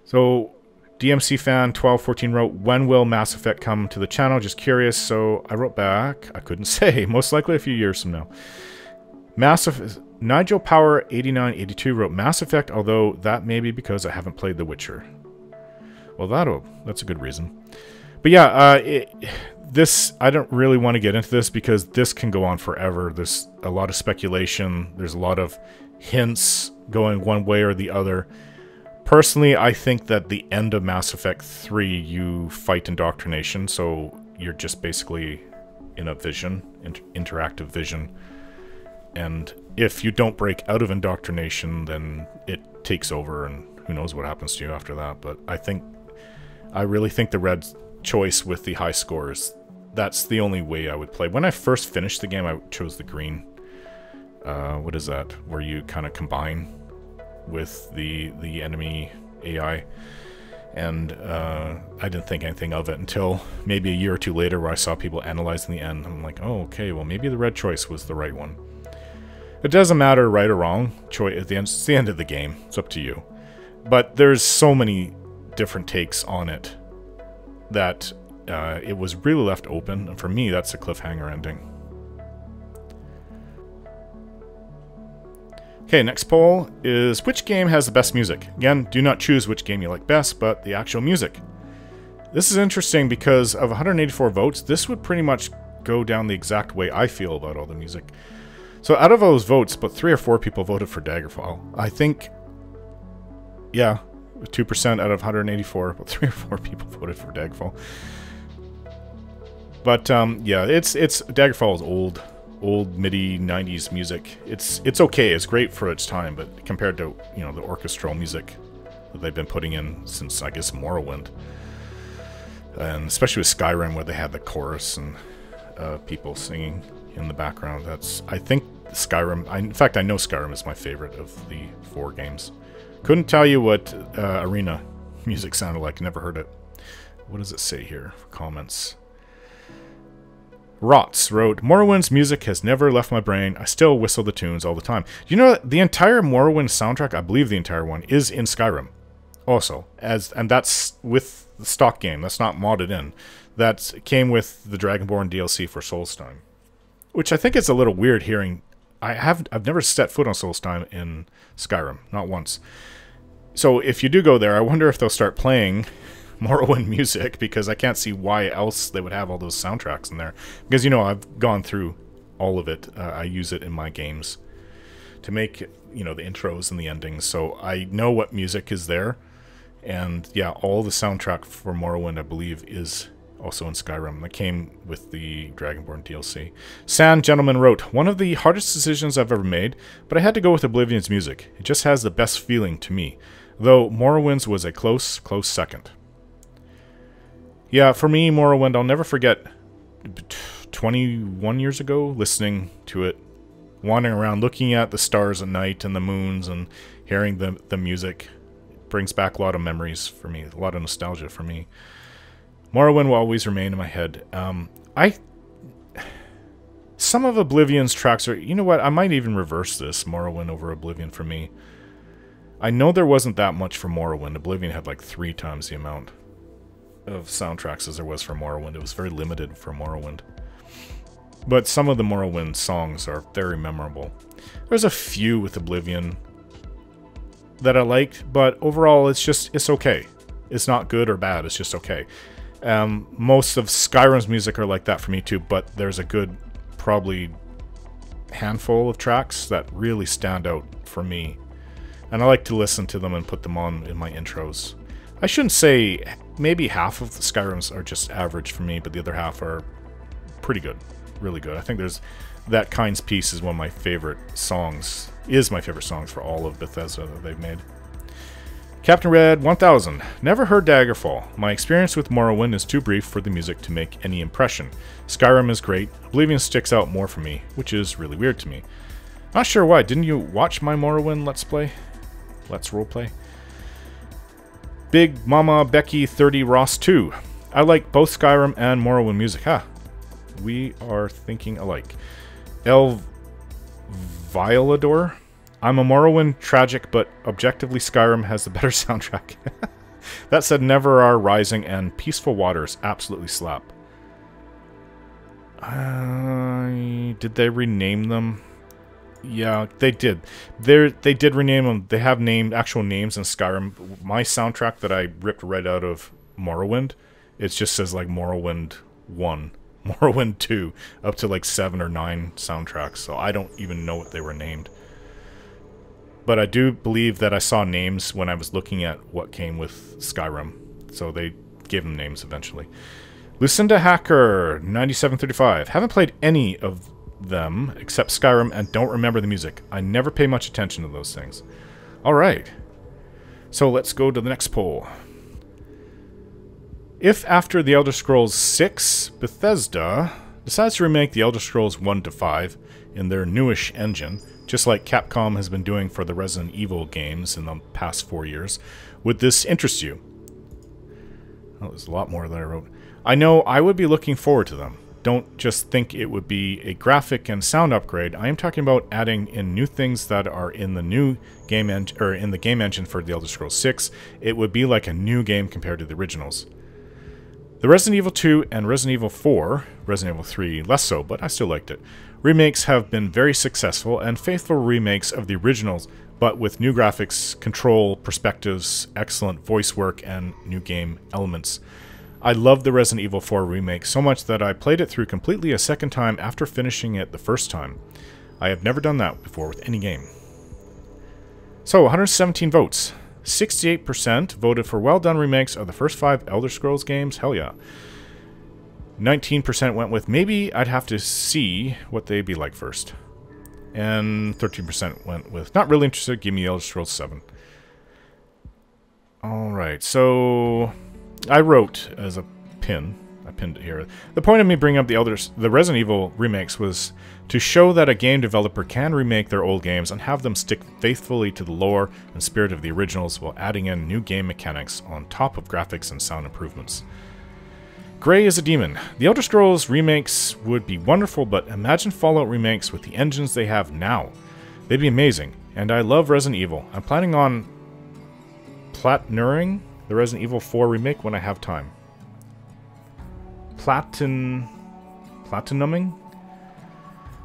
So, DMC fan 1214 wrote, when will Mass Effect come to the channel? Just curious. So I wrote back, I couldn't say, most likely a few years from now. Nigel Power 8982 wrote, Mass Effect, although that may be because I haven't played The Witcher. Well, that's a good reason. But yeah, this, I don't really want to get into this because this can go on forever. There's a lot of speculation. There's a lot of hints going one way or the other. Personally, I think that the end of Mass Effect 3, you fight indoctrination, so you're just basically in a vision, interactive vision. And if you don't break out of indoctrination, then it takes over, and who knows what happens to you after that. But I really think the red choice with the high scores, that's the only way I would play. When I first finished the game, I chose the green. What is that? Where you kind of combine with the enemy AI. And I didn't think anything of it until maybe a year or two later where I saw people analyzing the end. I'm like, oh, okay, well, maybe the red choice was the right one. It doesn't matter right or wrong. At the end, it's the end of the game. It's up to you. But there's so many different takes on it that it was really left open. And for me, that's a cliffhanger ending. Okay, next poll is, which game has the best music? Again, do not choose which game you like best, but the actual music. This is interesting because of 184 votes, this would pretty much go down the exact way I feel about all the music. So out of those votes, but 3 or 4 people voted for Daggerfall. I think, yeah, 2% out of 184, but 3 or 4 people voted for Daggerfall. But yeah, it's Daggerfall is old MIDI 90s music. It's okay, it's great for its time, but compared to, you know, the orchestral music that they've been putting in since, I guess, Morrowind, and especially with Skyrim where they had the chorus and people singing in the background, I think Skyrim, in fact I know Skyrim is my favorite of the 4 games. Couldn't tell you what Arena music sounded like, never heard it. What does it say here for comments? Rots wrote, Morrowind's music has never left my brain. I still whistle the tunes all the time. You know, the entire Morrowind soundtrack, I believe the entire one, is in Skyrim. Also, and that's with the stock game. That's not modded in. That came with the Dragonborn DLC for Solstheim. Which I think is a little weird hearing. I've never set foot on Solstheim in Skyrim. Not once. So if you do go there, I wonder if they'll start playing Morrowind music, because I can't see why else they would have all those soundtracks in there. Because, you know, I've gone through all of it. I use it in my games to make, you know, the intros and the endings. So I know what music is there. And yeah, all the soundtrack for Morrowind, I believe, is also in Skyrim. That came with the Dragonborn DLC. Sand Gentleman wrote, one of the hardest decisions I've ever made, but I had to go with Oblivion's music. It just has the best feeling to me. Though Morrowind's was a close second. Yeah, for me, Morrowind, I'll never forget 21 years ago, listening to it, wandering around, looking at the stars at night and the moons and hearing the music. It brings back a lot of memories for me, a lot of nostalgia for me. Morrowind will always remain in my head. Some of Oblivion's tracks are, you know what, I might even reverse this, Morrowind over Oblivion for me. I know there wasn't that much for Morrowind. Oblivion had like 3 times the amount of soundtracks as there was for Morrowind. It was very limited for Morrowind. But some of the Morrowind songs are very memorable. There's a few with Oblivion that I liked, but overall it's okay. It's not good or bad, it's just okay. Most of Skyrim's music are like that for me too, but there's a good, probably handful of tracks that really stand out for me. And I like to listen to them and put them on in my intros. I shouldn't say, maybe half of the Skyrims are just average for me, but the other half are pretty good, really good. I think there's That Kind's Peace is one of my favorite songs, for all of Bethesda that they've made. Captain Red 1000, never heard Daggerfall. My experience with Morrowind is too brief for the music to make any impression. Skyrim is great, Oblivion sticks out more for me, which is really weird to me. Not sure why, didn't you watch my Morrowind Let's Play? Let's Roleplay? Big Mama Becky 30 Ross 2. I like both Skyrim and Morrowind music. Ha! We are thinking alike. El Violador. I'm a Morrowind tragic, but objectively Skyrim has the better soundtrack. That said, Never Are Rising and Peaceful Waters absolutely slap. Did they rename them? Yeah, they did. They did rename them. They have named actual names in Skyrim. My soundtrack that I ripped right out of Morrowind, it just says like Morrowind 1, Morrowind 2, up to like 7 or 9 soundtracks. So I don't even know what they were named. But I do believe that I saw names when I was looking at what came with Skyrim. So they gave them names eventually. Lucinda Hacker, 9735. Haven't played any of them except Skyrim and don't remember the music. I never pay much attention to those things. Alright. So let's go to the next poll. If after The Elder Scrolls 6, Bethesda decides to remake The Elder Scrolls 1 to 5 in their newish engine, just like Capcom has been doing for the Resident Evil games in the past 4 years, would this interest you? Oh, there's a lot more that I wrote. I know I would be looking forward to them. Don't just think it would be a graphic and sound upgrade. I am talking about adding in new things that are in the new game engine, or in the game engine for The Elder Scrolls 6. It would be like a new game compared to the originals. The Resident Evil 2 and Resident Evil 4, Resident Evil 3 less so, but I still liked it, remakes have been very successful and faithful remakes of the originals, but with new graphics, control, perspectives, excellent voice work, and new game elements. I loved the Resident Evil 4 remake so much that I played it through completely a second time after finishing it the first time. I have never done that before with any game. So, 117 votes. 68% voted for well-done remakes of the first 5 Elder Scrolls games. Hell yeah. 19% went with maybe I'd have to see what they'd be like first. And 13% went with not really interested, give me Elder Scrolls 7. Alright, so I wrote as a pin, I pinned it here. The point of me bringing up the Resident Evil remakes was to show that a game developer can remake their old games and have them stick faithfully to the lore and spirit of the originals while adding in new game mechanics on top of graphics and sound improvements. Grey is a demon. The Elder Scrolls remakes would be wonderful, but imagine Fallout remakes with the engines they have now. They'd be amazing, and I love Resident Evil. I'm planning on platinuring the Resident Evil 4 remake when I have time. Platinuming?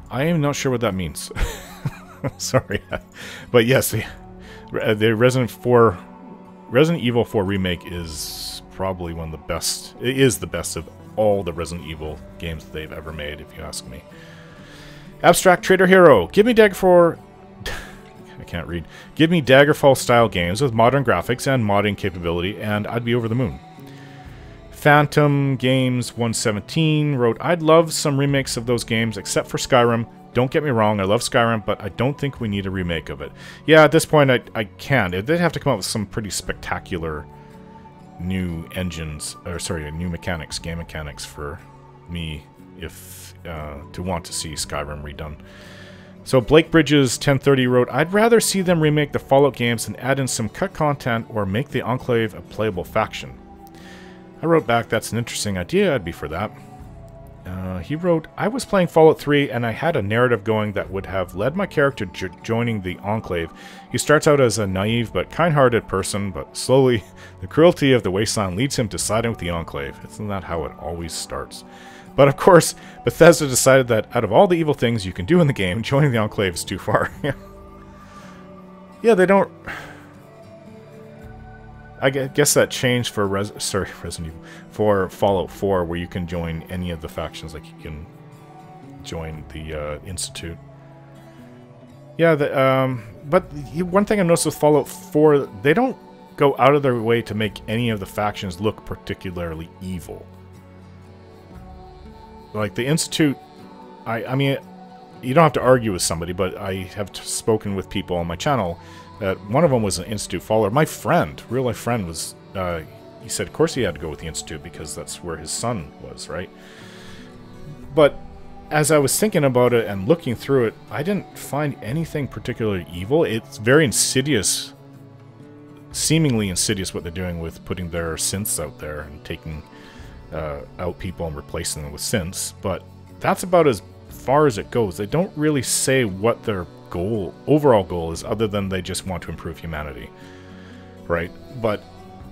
I am not sure what that means. Sorry. But yes, the Resident Evil 4 remake is probably one of the best. It is the best of all the Resident Evil games that they've ever made, if you ask me. Abstract Trader Hero. Give me Daggerfall. I can't read. Give me Daggerfall style games with modern graphics and modding capability, and I'd be over the moon. Phantom Games 117 wrote, I'd love some remakes of those games, except for Skyrim. Don't get me wrong, I love Skyrim, but I don't think we need a remake of it. Yeah, at this point, I can't. They'd have to come up with some pretty spectacular new engines, or sorry, new mechanics, game mechanics for me, if to want to see Skyrim redone. So Blake Bridges 1030 wrote, I'd rather see them remake the Fallout games and add in some cut content or make the Enclave a playable faction. I wrote back, that's an interesting idea, I'd be for that. He wrote, I was playing Fallout 3 and I had a narrative going that would have led my character joining the Enclave. He starts out as a naive but kind-hearted person, but slowly the cruelty of the Wasteland leads him to siding with the Enclave. Isn't that how it always starts? But of course, Bethesda decided that out of all the evil things you can do in the game, joining the Enclave is too far. Yeah, they don't... I guess that changed for Resident Evil, for Fallout 4, where you can join any of the factions, like you can join the Institute. Yeah, but one thing I noticed with Fallout 4, they don't go out of their way to make any of the factions look particularly evil. Like the Institute, I mean, you don't have to argue with somebody, but I have spoken with people on my channel that one of them was an Institute follower. My friend, real-life friend, was, he said, of course he had to go with the Institute because that's where his son was, right? But as I was thinking about it and looking through it, I didn't find anything particularly evil. It's very insidious, seemingly insidious what they're doing with putting their synths out there and taking out people and replacing them with synths, but that's about as far as it goes. They don't really say what their overall goal is, other than they just want to improve humanity, right? But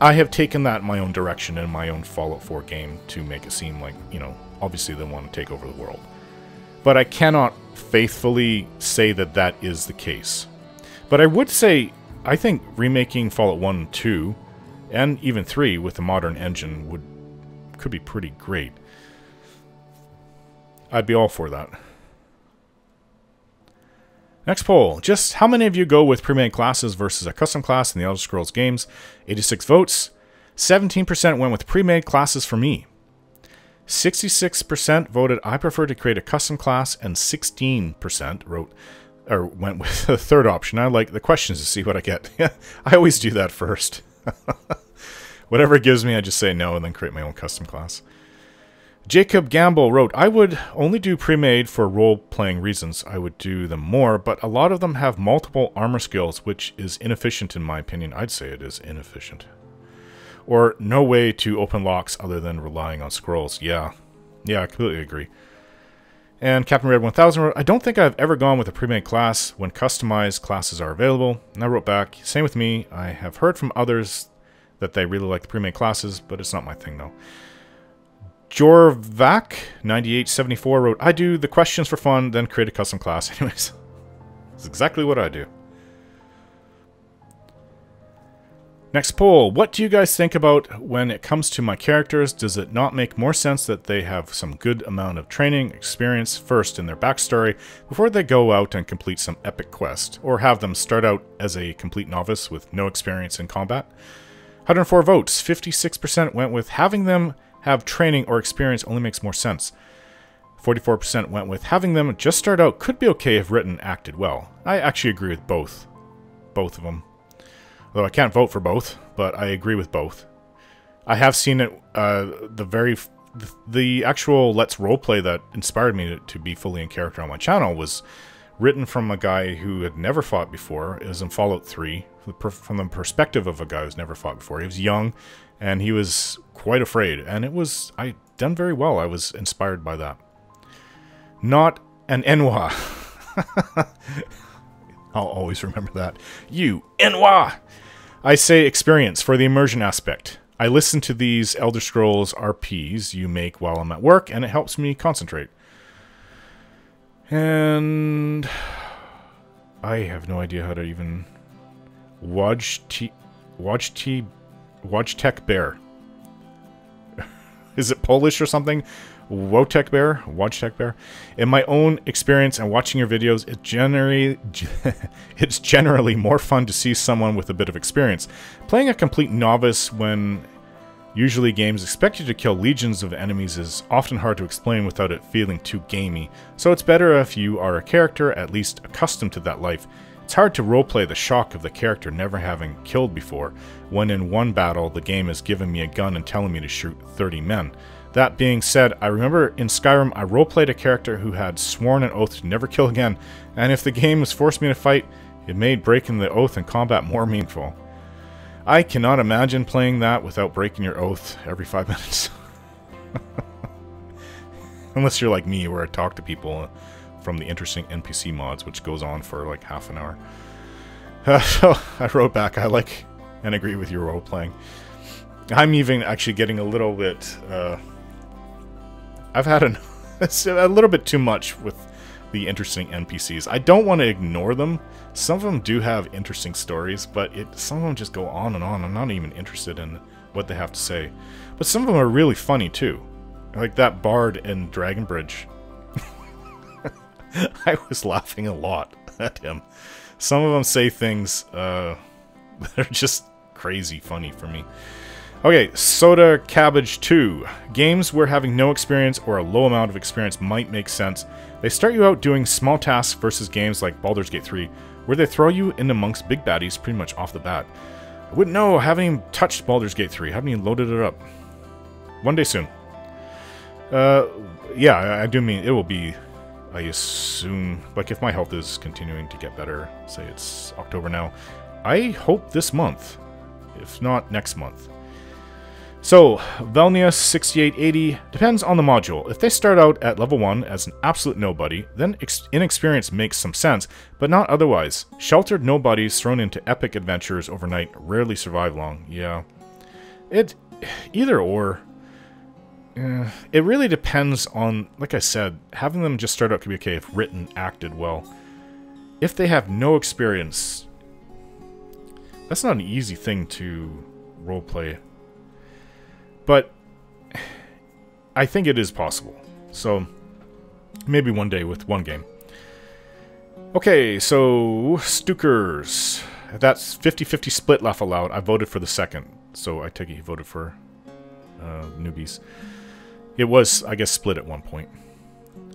I have taken that in my own direction in my own Fallout 4 game to make it seem like, you know, obviously they want to take over the world. But I cannot faithfully say that that is the case. But I would say, I think remaking Fallout 1 and 2, and even 3 with a modern engine could be pretty great. I'd be all for that. Next poll. Just how many of you go with pre-made classes versus a custom class in the Elder Scrolls games? 86 votes. 17% went with pre-made classes for me. 66% voted I prefer to create a custom class, and 16% went with the third option. I like the questions to see what I get. I always do that first. Whatever it gives me, I just say no and then create my own custom class. Jacob Gamble wrote, I would only do pre-made for role-playing reasons. I would do them more, but a lot of them have multiple armor skills, which is inefficient in my opinion. I'd say it is inefficient. Or no way to open locks other than relying on scrolls. Yeah, I completely agree. And Captain Red 1000 wrote, I don't think I've ever gone with a pre-made class when customized classes are available. And I wrote back, same with me. I have heard from others that they really like the pre-made classes, but it's not my thing though. Jorvac 9874 wrote, I do the questions for fun, then create a custom class. Anyways, that's exactly what I do. Next poll. What do you guys think about when it comes to my characters? Does it not make more sense that they have some good amount of training, experience first in their backstory before they go out and complete some epic quest? Or have them start out as a complete novice with no experience in combat? 104 votes. 56% went with having them have training or experience only makes more sense. 44% went with having them just start out could be okay if written acted well. I actually agree with both of them. Although I can't vote for both, but I agree with both. I have seen it, the actual Let's Roleplay that inspired me to be fully in character on my channel was written from a guy who had never fought before. It was in Fallout 3, from the perspective of a guy who's never fought before. He was young, and he was quite afraid, and I done very well. I was inspired by that. Not an Enwa. I'll always remember that. You, Enwa! I say experience for the immersion aspect. I listen to these Elder Scrolls RPs you make while I'm at work, and it helps me concentrate. And I have no idea how to even Wojtek Bear. Is it Polish or something? Wojtek Bear. In my own experience and watching your videos, it's generally more fun to see someone with a bit of experience. Playing a complete novice when usually games expect you to kill legions of enemies is often hard to explain without it feeling too gamey, so it's better if you are a character at least accustomed to that life. It's hard to roleplay the shock of the character never having killed before, when in one battle the game is giving me a gun and telling me to shoot 30 men. That being said, I remember in Skyrim I roleplayed a character who had sworn an oath to never kill again, and if the game was forced me to fight, it made breaking the oath in combat more meaningful. I cannot imagine playing that without breaking your oath every 5 minutes. Unless you're like me, where I talk to people from the interesting NPC mods, which goes on for like half an hour. So I wrote back, I like and agree with your role-playing. I'm even actually getting a little bit... I've had a little bit too much with the interesting NPCs. I don't want to ignore them. Some of them do have interesting stories, but some of them just go on and on. I'm not even interested in what they have to say. But some of them are really funny too. Like that bard in Dragon Bridge. I was laughing a lot at him. Some of them say things that are just crazy funny for me. Okay, Soda Cabbage 2. Games where having no experience or a low amount of experience might make sense. They start you out doing small tasks versus games like Baldur's Gate 3, where they throw you in amongst big baddies pretty much off the bat. I wouldn't know, I haven't even touched Baldur's Gate 3, I haven't even loaded it up. One day soon. Yeah, I do mean it will be, I assume, like if my health is continuing to get better, say it's October now, I hope this month, if not next month. So, Velnia6880 depends on the module. If they start out at level 1 as an absolute nobody, then inexperience makes some sense, but not otherwise. Sheltered nobodies thrown into epic adventures overnight rarely survive long. Yeah. Either or. It really depends on, like I said, having them just start out could be okay if written, acted well. If they have no experience, that's not an easy thing to roleplay. But I think it is possible. So maybe one day with one game. Okay, so Stukers. That's 50-50 split laugh aloud. I voted for the second. So I take it you voted for newbies. It was, I guess, split at one point.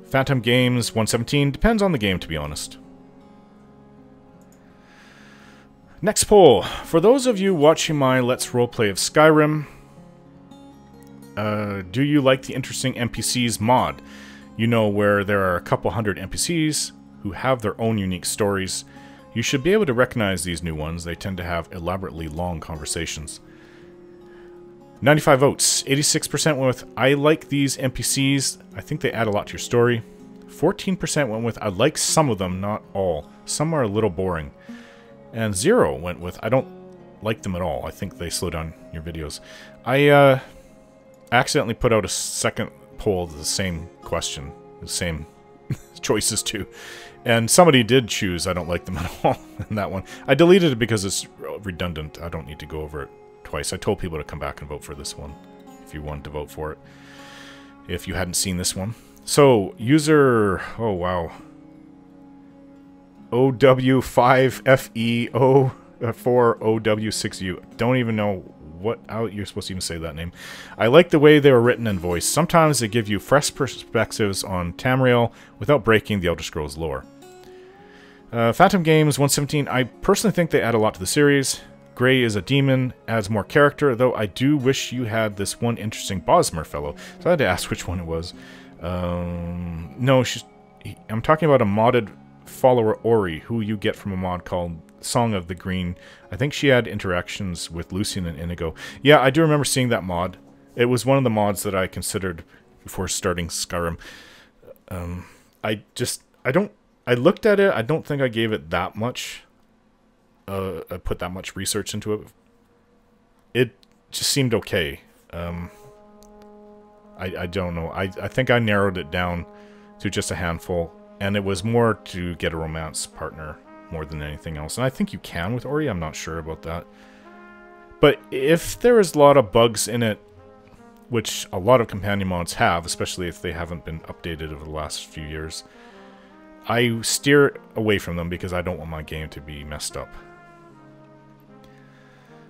Phantom Games 117. Depends on the game, to be honest. Next poll. For those of you watching my Let's Roleplay of Skyrim, do you like the interesting NPCs mod? You know, where there are a couple hundred NPCs who have their own unique stories. You should be able to recognize these new ones. They tend to have elaborately long conversations. 95 votes. 86% went with, I like these NPCs. I think they add a lot to your story. 14% went with, I like some of them, not all. Some are a little boring. And 0 went with, I don't like them at all. I think they slow down your videos. I accidentally put out a second poll to the same question. The same choices too. And somebody did choose I don't like them at all in that one. I deleted it because it's redundant. I don't need to go over it twice. I told people to come back and vote for this one if you wanted to vote for it. If you hadn't seen this one. So, user... Oh, wow. OW5FEO4OW6U. Don't even know how you're supposed to even say that name. I like the way they were written and voiced. Sometimes they give you fresh perspectives on Tamriel without breaking the Elder Scrolls lore. Phantom Games 117. I personally think they add a lot to the series. Grey is a demon, adds more character, though I do wish you had this one interesting Bosmer fellow. So I had to ask which one it was. No, I'm talking about a modded follower Ori, who you get from a mod called Song of the Green. I think she had interactions with Lucian and Inigo. Yeah, I do remember seeing that mod. It was one of the mods that I considered before starting Skyrim. I looked at it. I don't think I gave it that much. I put that much research into it. It just seemed okay. I don't know. I think I narrowed it down to just a handful, and it was more to get a romance partner more than anything else. And I think you can with Ori. I'm not sure about that. But if there is a lot of bugs in it, which a lot of companion mods have, especially if they haven't been updated over the last few years, I steer away from them because I don't want my game to be messed up.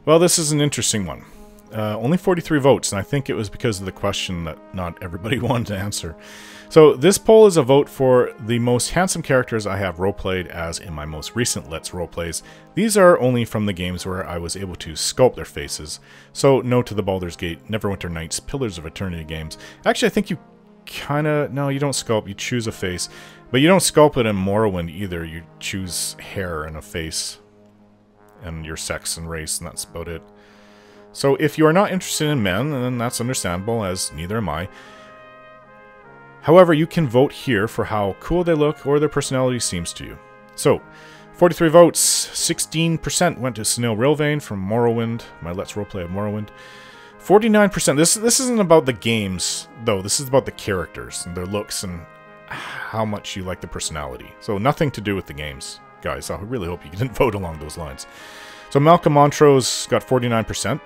Well, this is an interesting one. Only 43 votes, and I think it was because of the question that not everybody wanted to answer. So this poll is a vote for the most handsome characters I have roleplayed as in my most recent Let's Roleplays. These are only from the games where I was able to sculpt their faces. So no to the Baldur's Gate, Neverwinter Nights, Pillars of Eternity games. Actually, I think you no, you don't sculpt, you choose a face. But you don't sculpt it in Morrowind either. You choose hair and a face and your sex and race, and that's about it. So if you are not interested in men, then that's understandable, as neither am I. However, you can vote here for how cool they look or their personality seems to you. So, 43 votes, 16% went to Sunil Rilvain from Morrowind, my Let's Roleplay of Morrowind. 49%, this isn't about the games, though. This is about the characters and their looks and how much you like the personality. So nothing to do with the games, guys. I really hope you didn't vote along those lines. So Malcolm Montrose got 49%,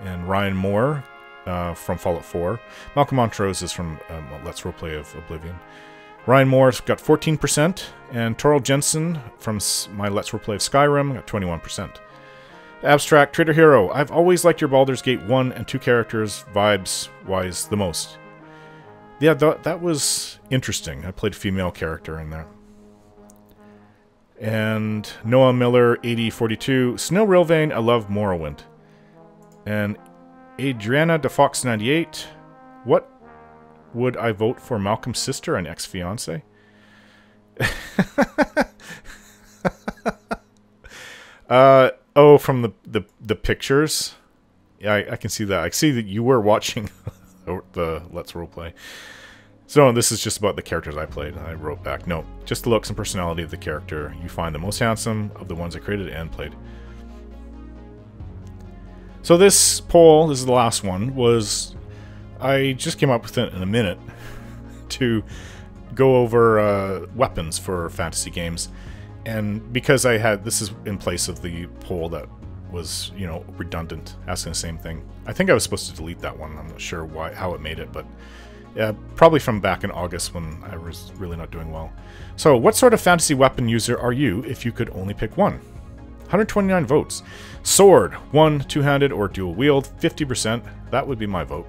and Ryan Moore from Fallout 4. Malcolm Montrose is from Let's Roleplay of Oblivion. Ryan Moore's got 14%, and Toril Jensen from my Let's Roleplay of Skyrim got 21%. Abstract Trader Hero. I've always liked your Baldur's Gate 1 and 2 characters, vibes-wise, the most. Yeah, that was interesting. I played a female character in there. And Noah Miller, 8042. Sunil Rilvain, I love Morrowind. And Adriana DeFox 98. What would I vote for Malcolm's sister and ex-fiance? Oh, from the pictures. Yeah, I can see that. I see that you were watching the Let's Roleplay. So this is just about the characters I played. I wrote back, no, just the looks and personality of the character. You find the most handsome of the ones I created and played. So this poll, this is the last one, was... I just came up with it in a minute to go over weapons for fantasy games. And because I had... This is in place of the poll that was, you know, redundant, asking the same thing. I think I was supposed to delete that one. I'm not sure how it made it, but... probably from back in August when I was really not doing well. So, what sort of fantasy weapon user are you if you could only pick one? 129 votes. Sword, one, two-handed or dual-wield, 50%. That would be my vote.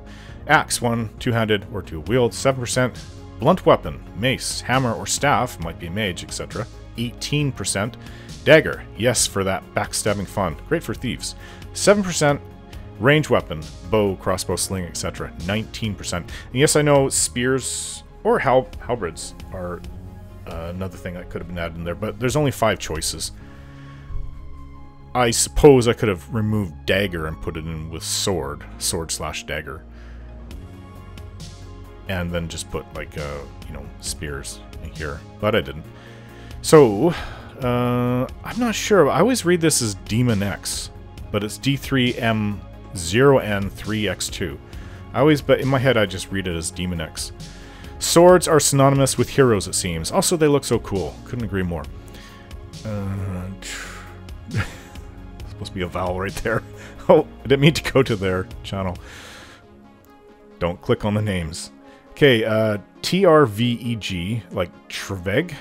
Axe, one, two-handed or dual-wield, 7%. Blunt weapon, mace, hammer or staff, might be a mage, etc. 18%. Dagger, yes for that backstabbing fun. Great for thieves. 7%. Range weapon, bow, crossbow, sling, etc. 19%. And yes, I know spears or halberds are another thing that could have been added in there, but there's only 5 choices. I suppose I could have removed dagger and put it in with sword / dagger. And then just put, like, you know, spears in here. But I didn't. So, I'm not sure. I always read this as Demon X, but it's D3M0N3X2. But in my head, I just read it as Demon X. Swords are synonymous with heroes, it seems. Also, they look so cool. Couldn't agree more. Supposed to be a vowel right there. Oh, I didn't mean to go to their channel. Don't click on the names. Okay, TRVEG, like Treveg?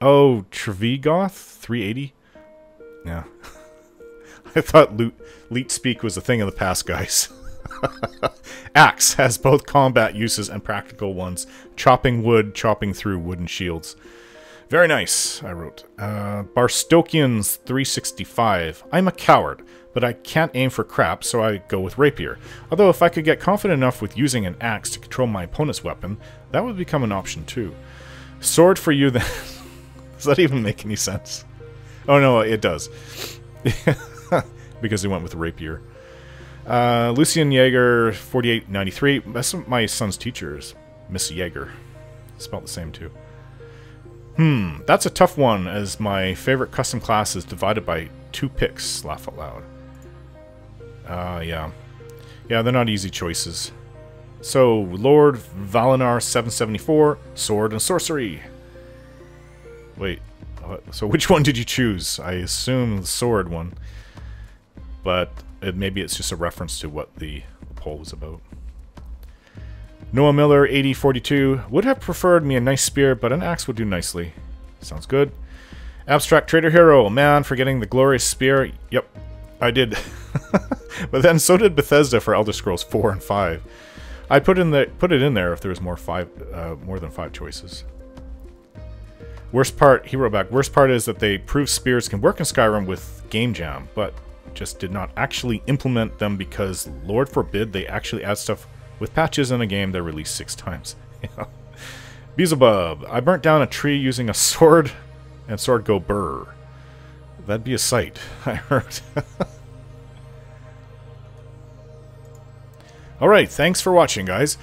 Oh, Trevigoth? 380? Yeah. I thought Leet Speak was a thing of the past, guys. Axe has both combat uses and practical ones. Chopping wood, chopping through wooden shields. Very nice, I wrote. Barstokians 365. I'm a coward, but I can't aim for crap, so I go with rapier. Although if I could get confident enough with using an axe to control my opponent's weapon, that would become an option too. Sword for you then. Does that even make any sense? Oh no, it does. Because he went with rapier. Lucian Jaeger 4893. That's my son's teachers. Miss Jaeger. Spelled the same too. That's a tough one, as my favorite custom class is divided by 2 picks. Laugh out loud. Yeah. Yeah, they're not easy choices. So, Lord Valinar 774, Sword and Sorcery. Wait, so which one did you choose? I assume the sword one. But maybe it's just a reference to what the poll was about. Noah Miller 8042 would have preferred me a nice spear, but an axe would do nicely. Sounds good. Abstract Trader Hero, man, forgetting the glorious spear. Yep, I did. But then so did Bethesda for Elder Scrolls 4 and 5. I'd put it in there if there was more than 5 choices. Worst part, he wrote back, worst part is that they proved spears can work in Skyrim with Game Jam, but just did not actually implement them because, Lord forbid, they actually add stuff with patches in a game that released 6 times. Beelzebub, I burnt down a tree using a sword, and sword go burr. That'd be a sight, I heard. Alright, thanks for watching, guys.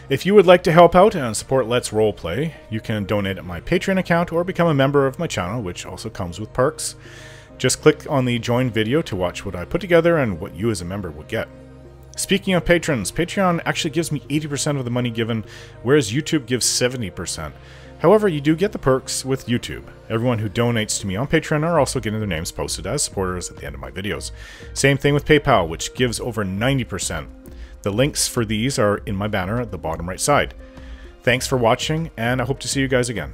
If you would like to help out and support Let's Roleplay, you can donate at my Patreon account or become a member of my channel, which also comes with perks. Just click on the join video to watch what I put together and what you as a member will get. Speaking of patrons, Patreon actually gives me 80% of the money given, whereas YouTube gives 70%. However, you do get the perks with YouTube. Everyone who donates to me on Patreon are also getting their names posted as supporters at the end of my videos. Same thing with PayPal, which gives over 90%. The links for these are in my banner at the bottom right side. Thanks for watching, and I hope to see you guys again.